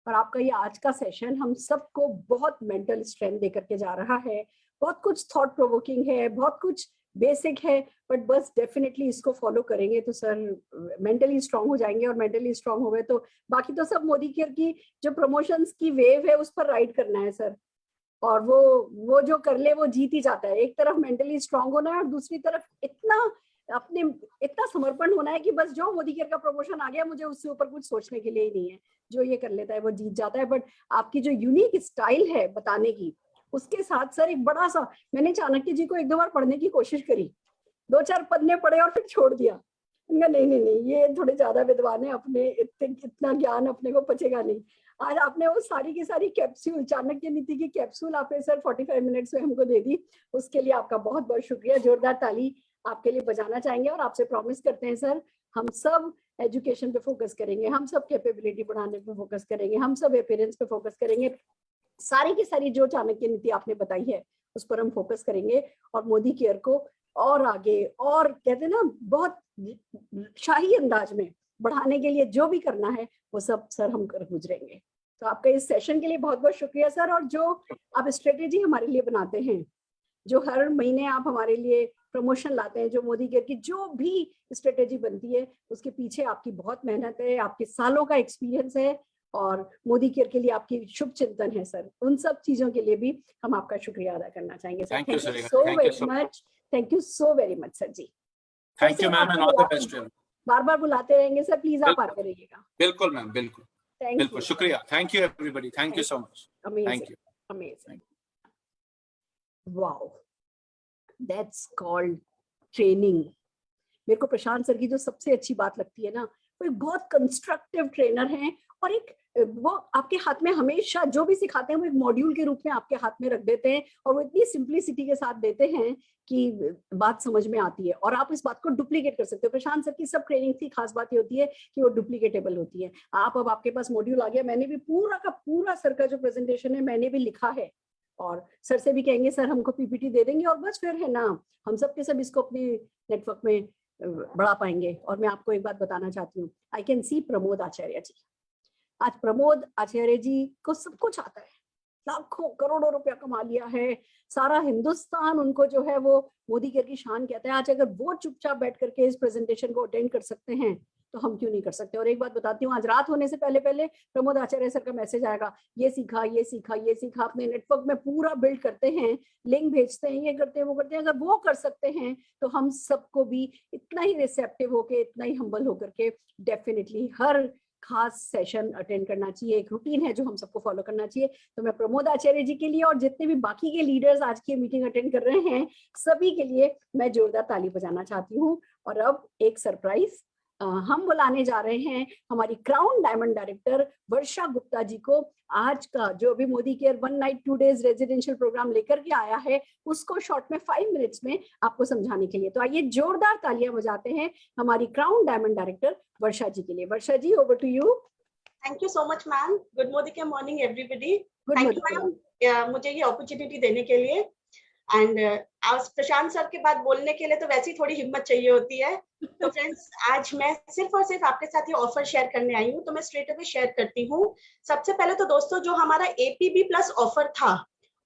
और आपका ये आज का सेशन हम सबको बहुत मेंटल स्ट्रेंथ देकर के जा रहा है। बहुत कुछ थॉट प्रोवोकिंग है, बहुत कुछ बेसिक है, बट बस डेफिनेटली इसको फॉलो करेंगे तो सर मेंटली स्ट्रांग हो जाएंगे, और मेंटली स्ट्रांग हो गए तो बाकी तो सब मोदी केयर की जो प्रमोशंस की वेव है उस पर राइड करना है सर। और वो जो कर ले वो जीत ही जाता है। एक तरफ मेंटली स्ट्रांग होना है और दूसरी तरफ इतना समर्पण होना है कि बस जो मोदी केयर का प्रमोशन आ गया, मुझे उससे ऊपर कुछ सोचने के लिए ही नहीं है। जो ये कर लेता है वो जीत जाता है। बट आपकी जो यूनिक स्टाइल है बताने की, उसके साथ सर एक बड़ा सा, मैंने चाणक्य जी को 1-2 बार पढ़ने की कोशिश करी, 2-4 पन्ने पढ़े और फिर छोड़ दिया। नहीं, ये थोड़े ज्यादा विद्वान है, अपने इतना ज्ञान अपने को पचेगा नहीं। आज आपने वो सारी की सारी कैप्सूल, चाणक्य नीति की कैप्सूल आपने सर 45 मिनट्स में हमको दे दी। उसके लिए आपका बहुत बहुत शुक्रिया। जोरदार ताली आपके लिए बजाना चाहेंगे, और आपसे प्रॉमिस करते हैं सर, हम सब एजुकेशन पे फोकस करेंगे, हम सब कैपेबिलिटी बढ़ाने पे फोकस करेंगे, हम सब अपीयरेंस पे फोकस करेंगे। सारी की सारी जो चाणक्य नीति आपने बताई है उस पर हम फोकस करेंगे, और मोदी केयर को और आगे, और कहते हैं ना, बहुत शाही अंदाज में बढ़ाने के लिए जो भी करना है वो सब सर हम कर गुजरेंगे। तो आपका इस सेशन के लिए बहुत बहुत शुक्रिया सर। और जो आप स्ट्रेटेजी हमारे लिए बनाते हैं, जो हर महीने आप हमारे लिए प्रमोशन लाते हैं, जो मोदी केयर की जो भी स्ट्रेटेजी बनती है उसके पीछे आपकी बहुत मेहनत है, आपके सालों का एक्सपीरियंस है और मोदी केयर के लिए आपकी शुभ चिंतन है सर। उन सब चीजों के लिए भी हम आपका शुक्रिया अदा करना चाहेंगे सर। Thank you so very much. Thank you so very much sir ji. Thank you ma'am, and all the best. बार बार बुलाते रहेंगे सर, प्लीज आप आते रहिएगा। बिल्कुल मैम, बिल्कुल बिल्कुल, शुक्रिया। Thank you everybody, thank you so much. Thank you, amazing, wow, that's called training. मेरे को प्रशांत सर की जो सबसे अच्छी बात लगती है ना, वो एक बहुत कंस्ट्रक्टिव ट्रेनर हैं और एक वो आपके हाथ में हमेशा जो भी सिखाते हैं वो एक मॉड्यूल के रूप में आपके हाथ में रख देते हैं और वो इतनी सिंप्लिसिटी के साथ देते हैं कि बात समझ में आती है और आप इस बात को डुप्लीकेट कर सकते हो। प्रशांत सर की सब ट्रेनिंग की खास बात ये होती है कि वो डुप्लीकेटेबल होती है। आप अब आपके पास मॉड्यूल आ गया, मैंने भी पूरा का पूरा सर का जो प्रेजेंटेशन है मैंने भी लिखा है और सर से भी कहेंगे सर हमको पीपीटी दे देंगे और बस फिर है ना हम सब के सब इसको अपने नेटवर्क में बढ़ा पाएंगे। और मैं आपको एक बात बताना चाहती हूँ, आई कैन सी प्रमोद आचार्य जी। आज प्रमोद आचार्य जी को सब कुछ आता है, लाखों करोड़ों रुपया कमा लिया है, सारा हिंदुस्तान उनको जो है वो मोदी केयर की शान कहता है। आज अगर वो चुपचाप बैठ करके इस प्रेजेंटेशन को अटेंड कर सकते हैं तो हम क्यों नहीं कर सकते। और एक बात बताती हूँ, आज रात होने से पहले पहले प्रमोद आचार्य सर का मैसेज आएगा, ये सीखा ये सीखा ये सीखा, अपने नेटवर्क में पूरा बिल्ड करते हैं, लिंक भेजते हैं, ये करते हैं वो करते हैं। अगर वो कर सकते हैं तो हम सबको भी इतना ही रिसेप्टिव होके, इतना ही हम्बल होकर के डेफिनेटली हर खास सेशन अटेंड करना चाहिए। एक रूटीन है जो हम सबको फॉलो करना चाहिए। तो मैं प्रमोद आचार्य जी के लिए और जितने भी बाकी के लीडर्स आज की मीटिंग अटेंड कर रहे हैं सभी के लिए मैं जोरदार ताली बजाना चाहती हूँ। और अब एक सरप्राइज हम बुलाने जा रहे हैं हमारी crown diamond director Varsha Gupta ji को। आज का जो अभी Modicare 1 night 2 days residential programme लेकर के आया है उसको शॉर्ट में 5 मिनट्स में आपको समझाने के लिए। तो आइए जोरदार तालियां बजाते हैं हमारी crown diamond director Varsha ji के लिए। Varsha ji, over to you. Thank you so much ma'am. Good morning everybody. Thank you ma'am मुझे ये अपॉर्चुनिटी देने के लिए। एंड आज प्रशांत सर के बाद बोलने के लिए तो वैसे ही थोड़ी हिम्मत चाहिए होती है। तो फ्रेंड्स, आज मैं सिर्फ और सिर्फ आपके साथ ये ऑफर शेयर करने आई हूँ, तो मैं स्ट्रेट अवे शेयर करती हूँ। सबसे पहले तो दोस्तों, जो हमारा एपीबी प्लस ऑफर था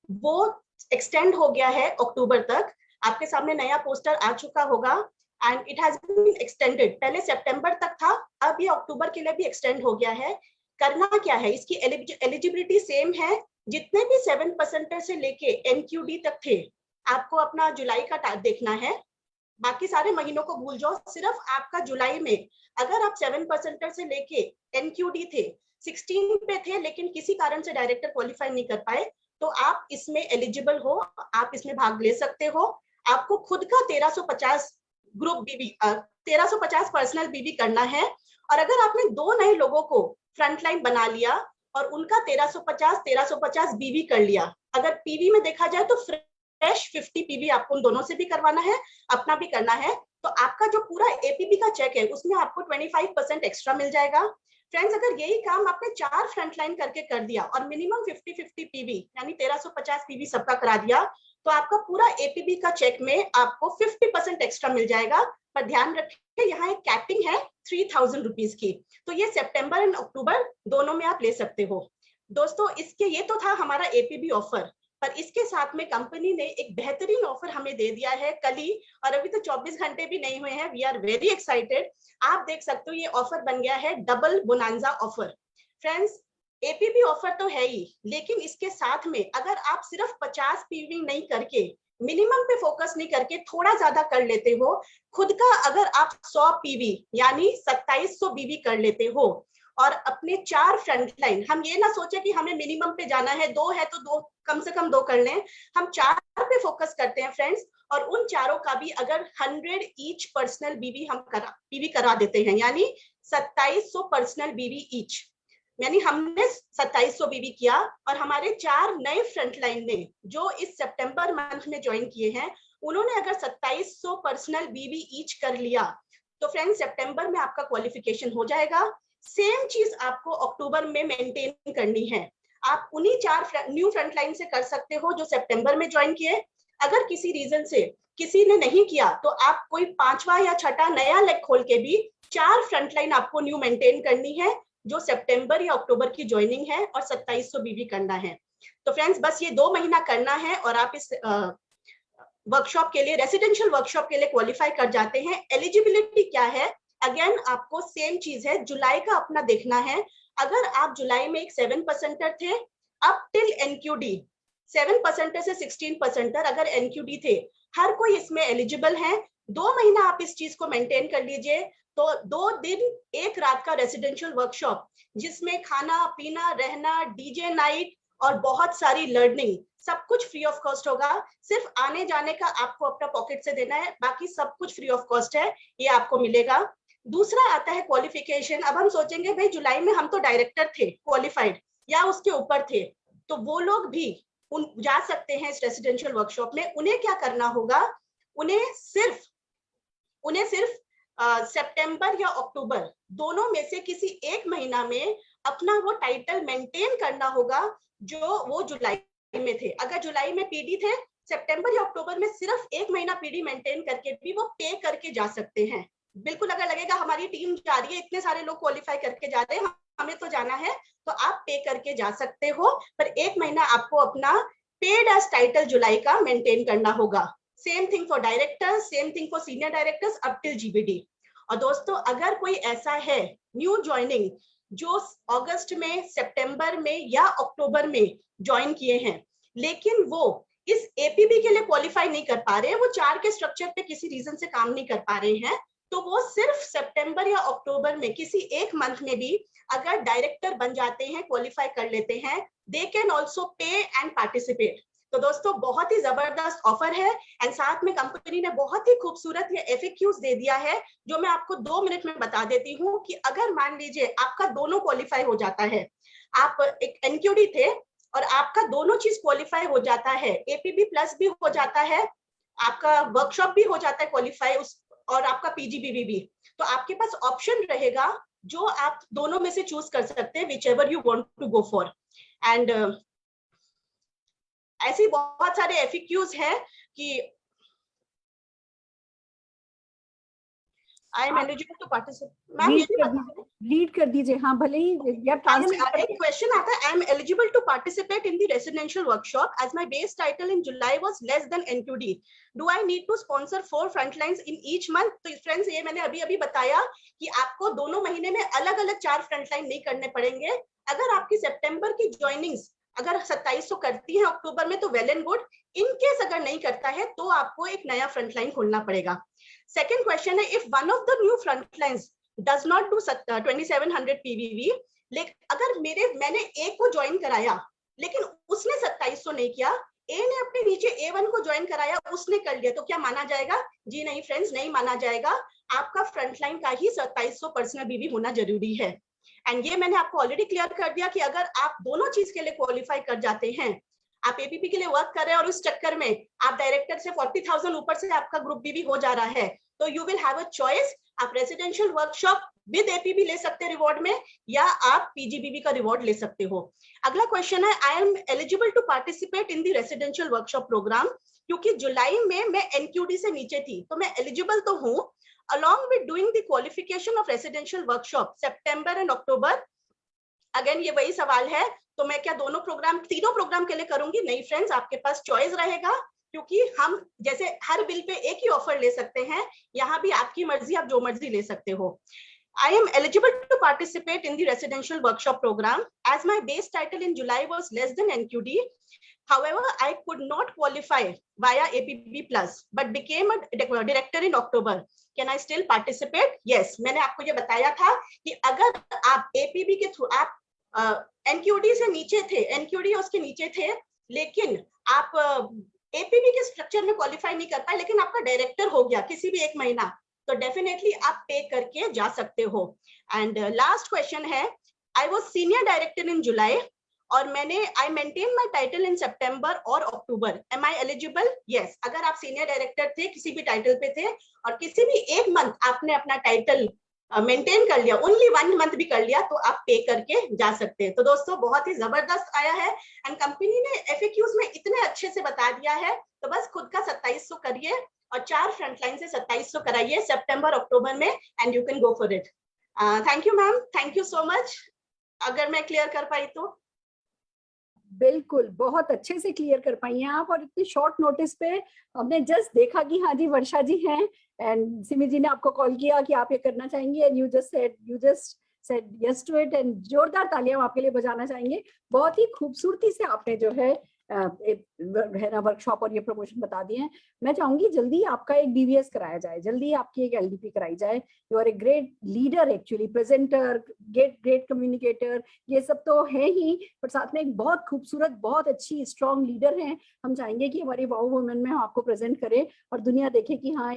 वो एक्सटेंड हो गया है अक्टूबर तक। आपके सामने नया पोस्टर आ चुका होगा and it has been extended. पहले सितंबर तक था, अब ये अक्टूबर के लिए भी एक्सटेंड हो गया है। करना क्या है, इसकी एलिजिबिलिटी सेम है। जितने भी 7% से लेके एनक्यूडी तक थे, आपको अपना जुलाई का देखना है, बाकी सारे महीनों को भूल जाओ। सिर्फ आपका जुलाई में अगर आप 7% से लेके एनक्यूडी थे, 16 पे थे लेकिन किसी कारण से डायरेक्टर क्वालिफाई नहीं कर पाए, तो आप इसमें एलिजिबल हो, आप इसमें भाग ले सकते हो। आपको खुद का 1350 ग्रुप बीबी 1350 पर्सनल बीबी करना है। और अगर आपने 2 नए लोगों को फ्रंटलाइन बना लिया और उनका 1350 बीबी कर लिया, अगर पीवी में देखा जाए तो फ्रेश 50 पीवी आपको उन दोनों से भी करवाना है, अपना भी करना है, तो आपका जो पूरा एपीबी का चेक है उसमें आपको 25% एक्स्ट्रा मिल जाएगा। फ्रेंड्स, अगर यही काम आपने 4 फ्रंटलाइन करके कर दिया और मिनिमम 50-50 पीवी यानी 1350 पीवी सबका करा दिया, तो आपका पूरा एपीबी का चेक में आपको 50% एक्स्ट्रा मिल जाएगा। पर ध्यान रखिए, यहाँ एक कैपिंग है 3000 रुपीज की। तो ये सितंबर एंड अक्टूबर दोनों में आप ले सकते हो। दोस्तों, इसके ये तो था हमारा एपीबी ऑफर, पर इसके साथ में कंपनी ने एक बेहतरीन ऑफर हमें दे दिया है कल ही, और अभी तो 24 घंटे भी नहीं हुए हैं। We are very excited. आप देख सकते हो ये ऑफर बन गया है double bonanza offer. Friends, APB offer तो है ही, लेकिन इसके साथ में अगर आप सिर्फ 50 पीवी नहीं करके, मिनिमम पे फोकस नहीं करके थोड़ा ज्यादा कर लेते हो, खुद का अगर आप 100 पीवी यानी 2700 बीवी कर लेते हो और अपने 4 फ्रंटलाइन, हम ये ना सोचे कि हमें मिनिमम पे जाना है, 2 है तो 2 कम से कम 2 कर लें, हम 4 पे फोकस करते हैं फ्रेंड्स। और उन चारों का भी अगर 100 ईच पर्सनल बीवी हम पीवी करा देते हैं, यानी 2700 पर्सनल बीवी ईच, यानी हमने 2700 बीवी किया। और हमारे 4 नए फ्रंटलाइन ने जो इस सितंबर मंथ में ज्वाइन किए हैं, उन्होंने अगर 2700 पर्सनल बीवी ईच कर लिया, तो फ्रेंड्स सितंबर में आपका क्वालिफिकेशन हो जाएगा। सेम चीज आपको अक्टूबर में मेंटेन करनी है। आप उन्हीं 4 न्यू फ्रंटलाइन से कर सकते हो जो सितंबर में ज्वाइन किए। अगर किसी रीजन से किसी ने नहीं किया तो आप कोई 5वां या 6ठा नया लेग खोल के भी 4 फ्रंटलाइन आपको न्यू मेंटेन करनी है, जो सितंबर या अक्टूबर की ज्वाइनिंग है और 2700 बीवी करना है। तो फ्रेंड्स बस ये 2 महीना करना है और आप इस वर्कशॉप के लिए, रेसिडेंशियल वर्कशॉप के लिए क्वालिफाई कर जाते हैं। एलिजिबिलिटी क्या है, अगेन आपको सेम चीज है, जुलाई का अपना देखना है। अगर आप जुलाई में एक 7% थे, अप टिल एनक्यूडी 7% से 16% अगर एनक्यूडी थे, हर कोई इसमें एलिजिबल है। 2 महीना आप इस चीज को मेंटेन कर लीजिए, तो 2 दिन 1 रात का रेसिडेंशियल वर्कशॉप, जिसमें खाना पीना रहना, डीजे नाइट और बहुत सारी लर्निंग, सब कुछ फ्री ऑफ कॉस्ट होगा। सिर्फ आने जाने का आपको अपना पॉकेट से देना है, बाकी सब कुछ फ्री ऑफ कॉस्ट है, ये आपको मिलेगा। दूसरा आता है क्वालिफिकेशन। अब हम सोचेंगे भाई जुलाई में हम तो डायरेक्टर थे क्वालिफाइड या उसके ऊपर थे, तो वो लोग भी जा सकते हैं इस रेसिडेंशियल वर्कशॉप में। उन्हें क्या करना होगा, उन्हें सिर्फ सितंबर या अक्टूबर दोनों में से किसी एक महीना में अपना वो टाइटल मेंटेन करना होगा जो वो जुलाई में थे। अगर जुलाई में पीडी थे, सितंबर या अक्टूबर में सिर्फ 1 महीना पीडी मेंटेन करके भी वो पे करके जा सकते हैं। बिल्कुल अगर लगेगा हमारी टीम जा रही है, इतने सारे लोग क्वालिफाई करके जा रहे हैं, हमें तो जाना है, तो आप पे करके जा सकते हो, पर 1 महीना आपको अपना पेड एज टाइटल जुलाई का मेंटेन करना होगा। Same thing for directors, same thing for senior directors up till GBD. और दोस्तों अगर कोई ऐसा है न्यू ज्वाइनिंग जो अगस्त में, सितंबर में या अक्टूबर में ज्वाइन किए हैं, लेकिन वो इस एपीबी के लिए क्वालिफाई नहीं कर पा रहे, वो 4 के स्ट्रक्चर पे किसी रीजन से काम नहीं कर पा रहे हैं, तो वो सिर्फ सितंबर या अक्टूबर में किसी एक मंथ में भी अगर डायरेक्टर बन जाते हैं, क्वालिफाई कर लेते हैं, दे कैन ऑल्सो पे एंड पार्टिसिपेट। तो दोस्तों बहुत ही जबरदस्त ऑफर है, एंड साथ में कंपनी ने बहुत ही खूबसूरत ये एफएक्यूज दे दिया है, जो मैं आपको 2 मिनट में बता देती हूँ कि अगर मान लीजिए आपका दोनों क्वालिफाई हो जाता है, आप एक एनक्यूडी थे और आपका दोनों चीज क्वालिफाई हो जाता है, एपीबी प्लस भी हो जाता है, आपका वर्कशॉप भी हो जाता है क्वालिफाई उस, और आपका पीजीबीबी भी, तो आपके पास ऑप्शन रहेगा जो आप दोनों में से चूज कर सकते हैं, whichever you want to go for. And ऐसे बहुत सारे एफएक्यूज हैं कि I am eligible to participate. Ma'am lead कर दीजिए। हाँ भले ही एक क्वेश्चन आता है, I am eligible to participate in the residential workshop as my base title in July was less than NQD, do I need to sponsor 4 frontlines in each month. तो friends ये मैंने अभी बताया कि आपको दोनों महीने में अलग अलग 4 फ्रंटलाइन नहीं करने पड़ेंगे। अगर आपकी सितंबर की ज्वाइनिंग्स अगर 2700 करती है अक्टूबर में तो well and good, in case अगर नहीं करता है तो आपको एक नया फ्रंटलाइन खोलना पड़ेगा। सेकंड क्वेश्चन है, if one of the new frontlines does not do 2700 PVV, लेकिन अगर मैंने ए को ज्वाइन कराया लेकिन उसने 2700 नहीं किया, ए ने अपने नीचे A1 को ज्वाइन कराया, उसने कर लिया, तो क्या माना जाएगा? जी नहीं फ्रेंड्स, नहीं माना जाएगा। आपका फ्रंटलाइन का ही 2700 पर्सनल बीवी होना जरूरी है। एंड ये मैंने आपको ऑलरेडी क्लियर कर दिया कि अगर आप दोनों चीज के लिए क्वालिफाई कर जाते हैं, आप एपीपी के लिए वर्क कर रहे हैं और उस चक्कर में आप डायरेक्टर से 40,000 ऊपर से आपका ग्रुप बीवी हो जा रहा है, तो you will have a choice. आप रेसिडेंशियल वर्कशॉप विद एपीबी ले सकते हैं रिवॉर्ड में, या आप पीजीबीबी का रिवॉर्ड ले सकते हो। अगला क्वेश्चन है, I am eligible to participate in the residential workshop programme, क्योंकि जुलाई में मैं एनक्यूडी से नीचे थी तो मैं एलिजिबल तो हूं, along with doing the qualification of residential workshop September and October। Again ये वही सवाल है, तो मैं क्या दोनों प्रोग्राम, तीनों प्रोग्राम के लिए करूंगी? नहीं फ्रेंड्स, आपके पास चॉइस रहेगा, क्योंकि हम जैसे हर बिल पे एक ही ऑफर ले सकते हैं, यहाँ भी आपकी मर्जी, आप जो मर्जी ले सकते हो। I am eligible to participate in the residential workshop program as my base title in July was less than NQD. However, I could not qualify via APB plus, but became a director in October. Can I still participate? Yes, मैंने आपको ये बताया था कि अगर आप APB के through, आप NQD से नीचे थे, NQD उसके नीचे थे, लेकिन आप APB के स्ट्रक्चर में क्वालिफाई नहीं कर पाए, लेकिन आपका डायरेक्टर हो गया किसी भी एक महीना, तो डेफिनेटली आप पे करके जा सकते हो। एंड लास्ट क्वेश्चन है, I was senior director in July और I maintain my title in September और October, am I eligible? Yes. अगर आप सीनियर डायरेक्टर थे, किसी भी टाइटल पे थे और किसी भी एक मंथ आपने अपना टाइटल मेंटेन कर लिया, ओनली 1 मंथ भी कर लिया, तो आप पे करके जा सकते हैं। तो दोस्तों बहुत ही जबरदस्त आया है, एंड कंपनी ने एफएक्यूज में इतने अच्छे से बता दिया है, तो बस खुद का 2700 करिए और 4 फ्रंटलाइन से 2700 कराइए सितंबर अक्टूबर में, and you can go for it. Thank you ma'am, thank you so much. अगर मैं क्लियर कर पाई तो। बिल्कुल, बहुत अच्छे से क्लियर कर पाई हैं आप, और इतनी शॉर्ट नोटिस पे हमने जस्ट देखा कि हाँ जी वर्षा जी हैं, एंड सिमी जी ने आपको कॉल किया कि आप ये करना चाहेंगे, and you just said yes to it, and जोरदार तालियां आपके लिए बजाना चाहेंगे। बहुत ही खूबसूरती से आपने जो है ना वर्कशॉप और ये प्रमोशन बता दिए हैं। मैं चाहूंगी जल्दी आपका एक डीवीएस कराया जाए, जल्दी आपकी एक एलडीपी कराई जाए। You are a great leader, actually presenter, great communicator, ये सब तो है ही, पर साथ में एक बहुत खूबसूरत, बहुत अच्छी स्ट्रॉन्ग लीडर हैं। हम चाहेंगे कि हमारी वाओ वुमेन में हम आपको प्रेजेंट करें और दुनिया देखे कि हाँ,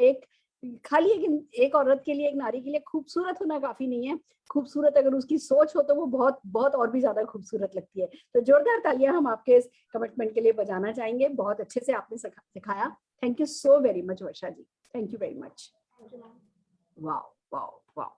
खाली एक औरत के लिए, एक नारी के लिए खूबसूरत होना काफी नहीं है, खूबसूरत अगर उसकी सोच हो तो वो बहुत बहुत और भी ज्यादा खूबसूरत लगती है। तो जोरदार तालियां हम आपके इस कमिटमेंट के लिए बजाना चाहेंगे। बहुत अच्छे से आपने सिखाया। Thank you so very much Varsha ji, thank you very much. Wow wow wow.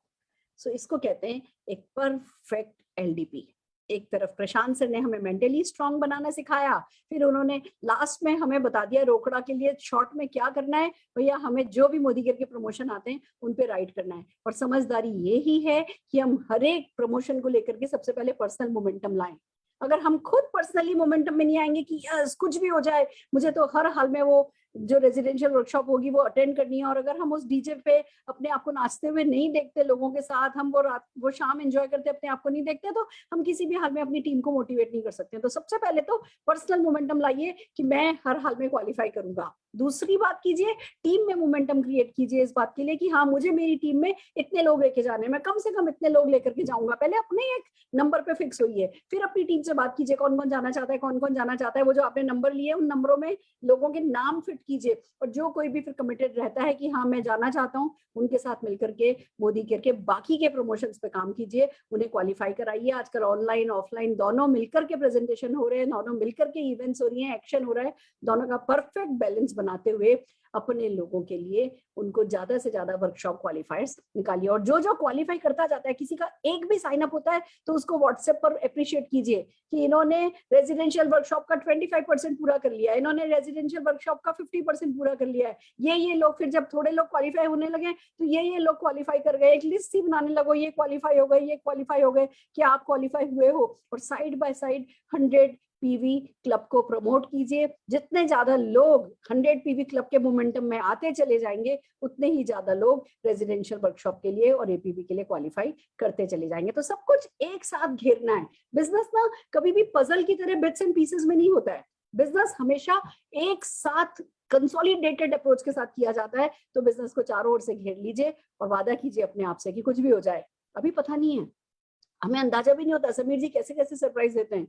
So इसको कहते हैं एक परफेक्ट एलडीपी। एक तरफ प्रशांत सर ने हमें मेंटली स्ट्रांग बनाना सिखाया, फिर उन्होंने लास्ट में हमें बता दिया रोकड़ा के लिए शॉर्ट में क्या करना है। भैया हमें जो भी मोदी केयर के प्रमोशन आते हैं उन पे राइट करना है, और समझदारी ये ही है कि हम हर एक प्रमोशन को लेकर के सबसे पहले पर्सनल मोमेंटम लाएं। अगर हम खुद पर्सनली मोमेंटम में नहीं आएंगे कि यस कुछ भी हो जाए, मुझे तो हर हाल में वो जो रेजिडेंशियल वर्कशॉप होगी वो अटेंड करनी है, और अगर हम उस डीजे पे अपने आप को नाचते हुए नहीं देखते लोगों के साथ, हम वो शाम एंजॉय करते अपने आप को नहीं देखते, तो हम किसी भी हाल में अपनी टीम को मोटिवेट नहीं कर सकते। तो सबसे पहले तो पर्सनल मोमेंटम लाइए कि मैं हर हाल में क्वालिफाई करूंगा। दूसरी बात कीजिए, टीम में मोमेंटम क्रिएट कीजिए इस बात के लिए कि हाँ, मुझे मेरी टीम में इतने लोग लेके जाने, मैं कम से कम इतने लोग लेकर के जाऊंगा। पहले अपने एक नंबर पे फिक्स होइए, फिर अपनी टीम से बात कीजिए कौन कौन जाना चाहता है, कौन कौन जाना चाहता है। वो जो आपने नंबर लिए उन नंबरों में लोगों के नाम फिट कीजिए, और जो कोई भी फिर कमिटेड रहता है कि हाँ मैं जाना चाहता हूँ, उनके साथ मिलकर के मोदी केयर के बाकी के प्रमोशंस पे काम कीजिए, उन्हें क्वालिफाई कराइए। आजकल ऑनलाइन ऑफलाइन दोनों मिलकर के प्रेजेंटेशन हो रहे हैं, दोनों मिलकर के इवेंट्स हो रही हैं, एक्शन हो रहा है, दोनों का परफेक्ट बैलेंस बनाते हुए अपने लोगों के लिए उनको ज्यादा से ज्यादा वर्कशॉप क्वालिफायर्स निकालिए। और जो जो क्वालिफाई करता जाता है, किसी का एक भी साइन अप होता है तो उसको व्हाट्सएप पर अप्रिशिएट कीजिए कि इन्होंने रेजिडेंशियल वर्कशॉप का 25% पूरा कर लिया है, इन्होंने रेजिडेंशियल वर्कशॉप का 50% पूरा कर लिया है। ये लोग, फिर जब थोड़े लोग क्वालिफाई होने लगे तो ये लोग क्वालिफाई कर गए, एक लिस्ट ही बनाने लगो, ये क्वालिफाई हो गए, ये क्वालिफाई हो गए, क्या आप क्वालिफाई हुए हो। और side by side 100 PV club को प्रमोट कीजिए। जितने ज्यादा लोग 100 पीवी क्लब के मोमेंटम में आते चले जाएंगे, उतने ही ज्यादा लोग रेजिडेंशियल वर्कशॉप के लिए और एपीवी के लिए क्वालिफाई करते चले जाएंगे। तो सब कुछ एक साथ घेरना है। बिजनेस ना कभी भी पजल की तरह बिट्स एंड पीसेस में नहीं होता है, बिजनेस हमेशा एक साथ कंसोलिडेटेड अप्रोच के साथ किया जाता है। तो बिजनेस को चारों ओर से घेर लीजिए और वादा कीजिए अपने आप से कि कुछ भी हो जाए, अभी पता नहीं है, हमें अंदाजा भी नहीं होता समीर जी कैसे कैसे सरप्राइज देते हैं,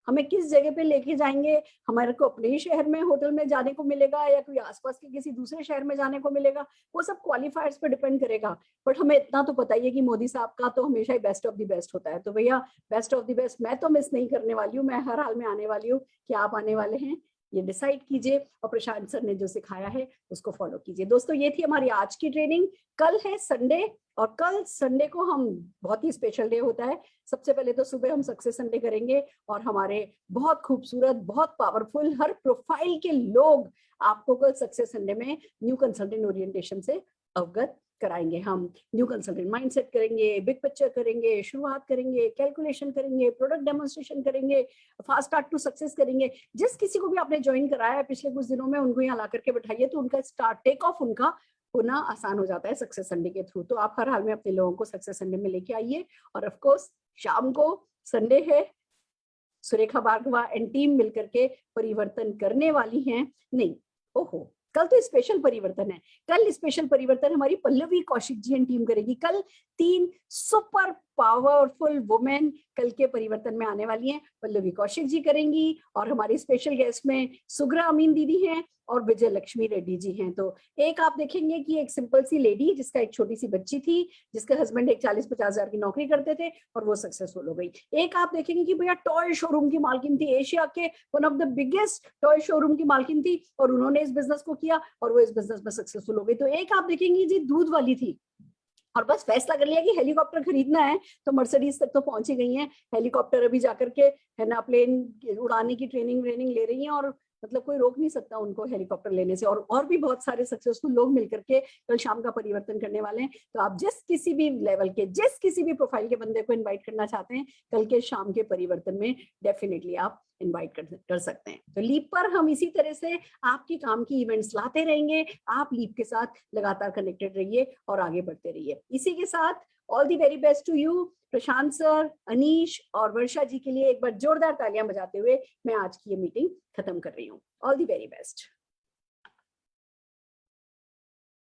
हमें किस जगह पे लेके जाएंगे, हमारे को अपने ही शहर में होटल में जाने को मिलेगा या कोई आसपास के किसी दूसरे शहर में जाने को मिलेगा, वो सब क्वालिफायर्स पे डिपेंड करेगा। बट हमें इतना तो पता ही है कि मोदी साहब का तो हमेशा ही बेस्ट ऑफ द बेस्ट होता है। तो भैया बेस्ट ऑफ द बेस्ट मैं तो मिस नहीं करने वाली हूँ, मैं हर हाल में आने वाली हूँ। क्या आप आने वाले हैं ये डिसाइड कीजिए और प्रशांत सर ने जो सिखाया है उसको फॉलो कीजिए। दोस्तों ये थी हमारी आज की ट्रेनिंग। कल है संडे और कल संडे को हम बहुत ही स्पेशल डे होता है। सबसे पहले तो सुबह हम सक्सेस संडे करेंगे और हमारे बहुत खूबसूरत, बहुत पावरफुल, हर प्रोफाइल के लोग आपको कल सक्सेस संडे में न्यू कंसल्टेंट ओरिएंटेशन से अवगत कराएंगे। हम न्यू कंसल्टेंट माइंडसेट करेंगे, बिग पिक्चर करेंगे, शुरुआत करेंगे, कैलकुलेशन करेंगे, प्रोडक्ट डेमोन्स्ट्रेशन करेंगे, फास्ट स्टार्ट टू सक्सेस करेंगे। जिस किसी को भी आपने ज्वाइन कराया है पिछले कुछ दिनों में, उनको यहाँ ला करके बैठाइए तो उनका स्टार्ट टेक ऑफ उनका होना आसान हो जाता है सक्सेस संडे के थ्रू। तो आप हर हाल में अपने लोगों को सक्सेस संडे में लेके आइए। और ऑफ कोर्स शाम को संडे है, सुरेखा भार्गवा एंड टीम मिलकर के परिवर्तन करने वाली हैं। नहीं, ओहो, कल तो स्पेशल परिवर्तन है। कल स्पेशल परिवर्तन हमारी पल्लवी कौशिक जी एंड टीम करेगी। कल 3 सुपर पावरफुल वुमेन कल के परिवर्तन में आने वाली हैं। पल्लवी कौशिक जी करेंगी और हमारी स्पेशल गेस्ट में सुग्रा अमीन दीदी हैं और विजय लक्ष्मी रेड्डी जी हैं। तो एक आप देखेंगे कि एक सिंपल सी लेडी जिसका एक छोटी सी बच्ची थी, जिसके हस्बैंड एक 40-50 हजार की नौकरी करते थे और वो सक्सेसफुल हो गई। एक आप देखेंगे कि भैया टॉय शोरूम की मालकिन थी, एशिया के one of the biggest toy showroom की मालकिन थी और उन्होंने इस बिजनेस को किया और वो इस बिजनेस में सक्सेसफुल हो गई। तो एक आप देखेंगे जी दूध वाली थी और बस फैसला कर लिया कि हेलीकॉप्टर खरीदना है तो मर्सिडीज तक तो पहुंची गई हैं। हेलीकॉप्टर अभी जाकर के है ना प्लेन उड़ाने की ट्रेनिंग ले रही हैं और मतलब कोई रोक नहीं सकता उनको हेलीकॉप्टर लेने से। और भी बहुत सारे सक्सेसफुल लोग मिलकर के कल शाम का परिवर्तन करने वाले हैं। तो आप जिस किसी भी लेवल के, जिस किसी भी प्रोफाइल के बंदे को इन्वाइट करना चाहते हैं कल के शाम के परिवर्तन में, डेफिनेटली आप इनवाइट कर सकते हैं। तो लीप पर हम इसी तरह से आपकी काम की इवेंट्स लाते रहेंगे। आप लीप के साथ लगातार कनेक्टेड रहिए और आगे बढ़ते रहिए। इसी के साथ all the very best to you. Prashant sir, Anish और वर्षा जी के लिए एक बार जोरदार तालियां बजाते हुए मैं आज की ये मीटिंग खत्म कर रही हूँ। All the very best.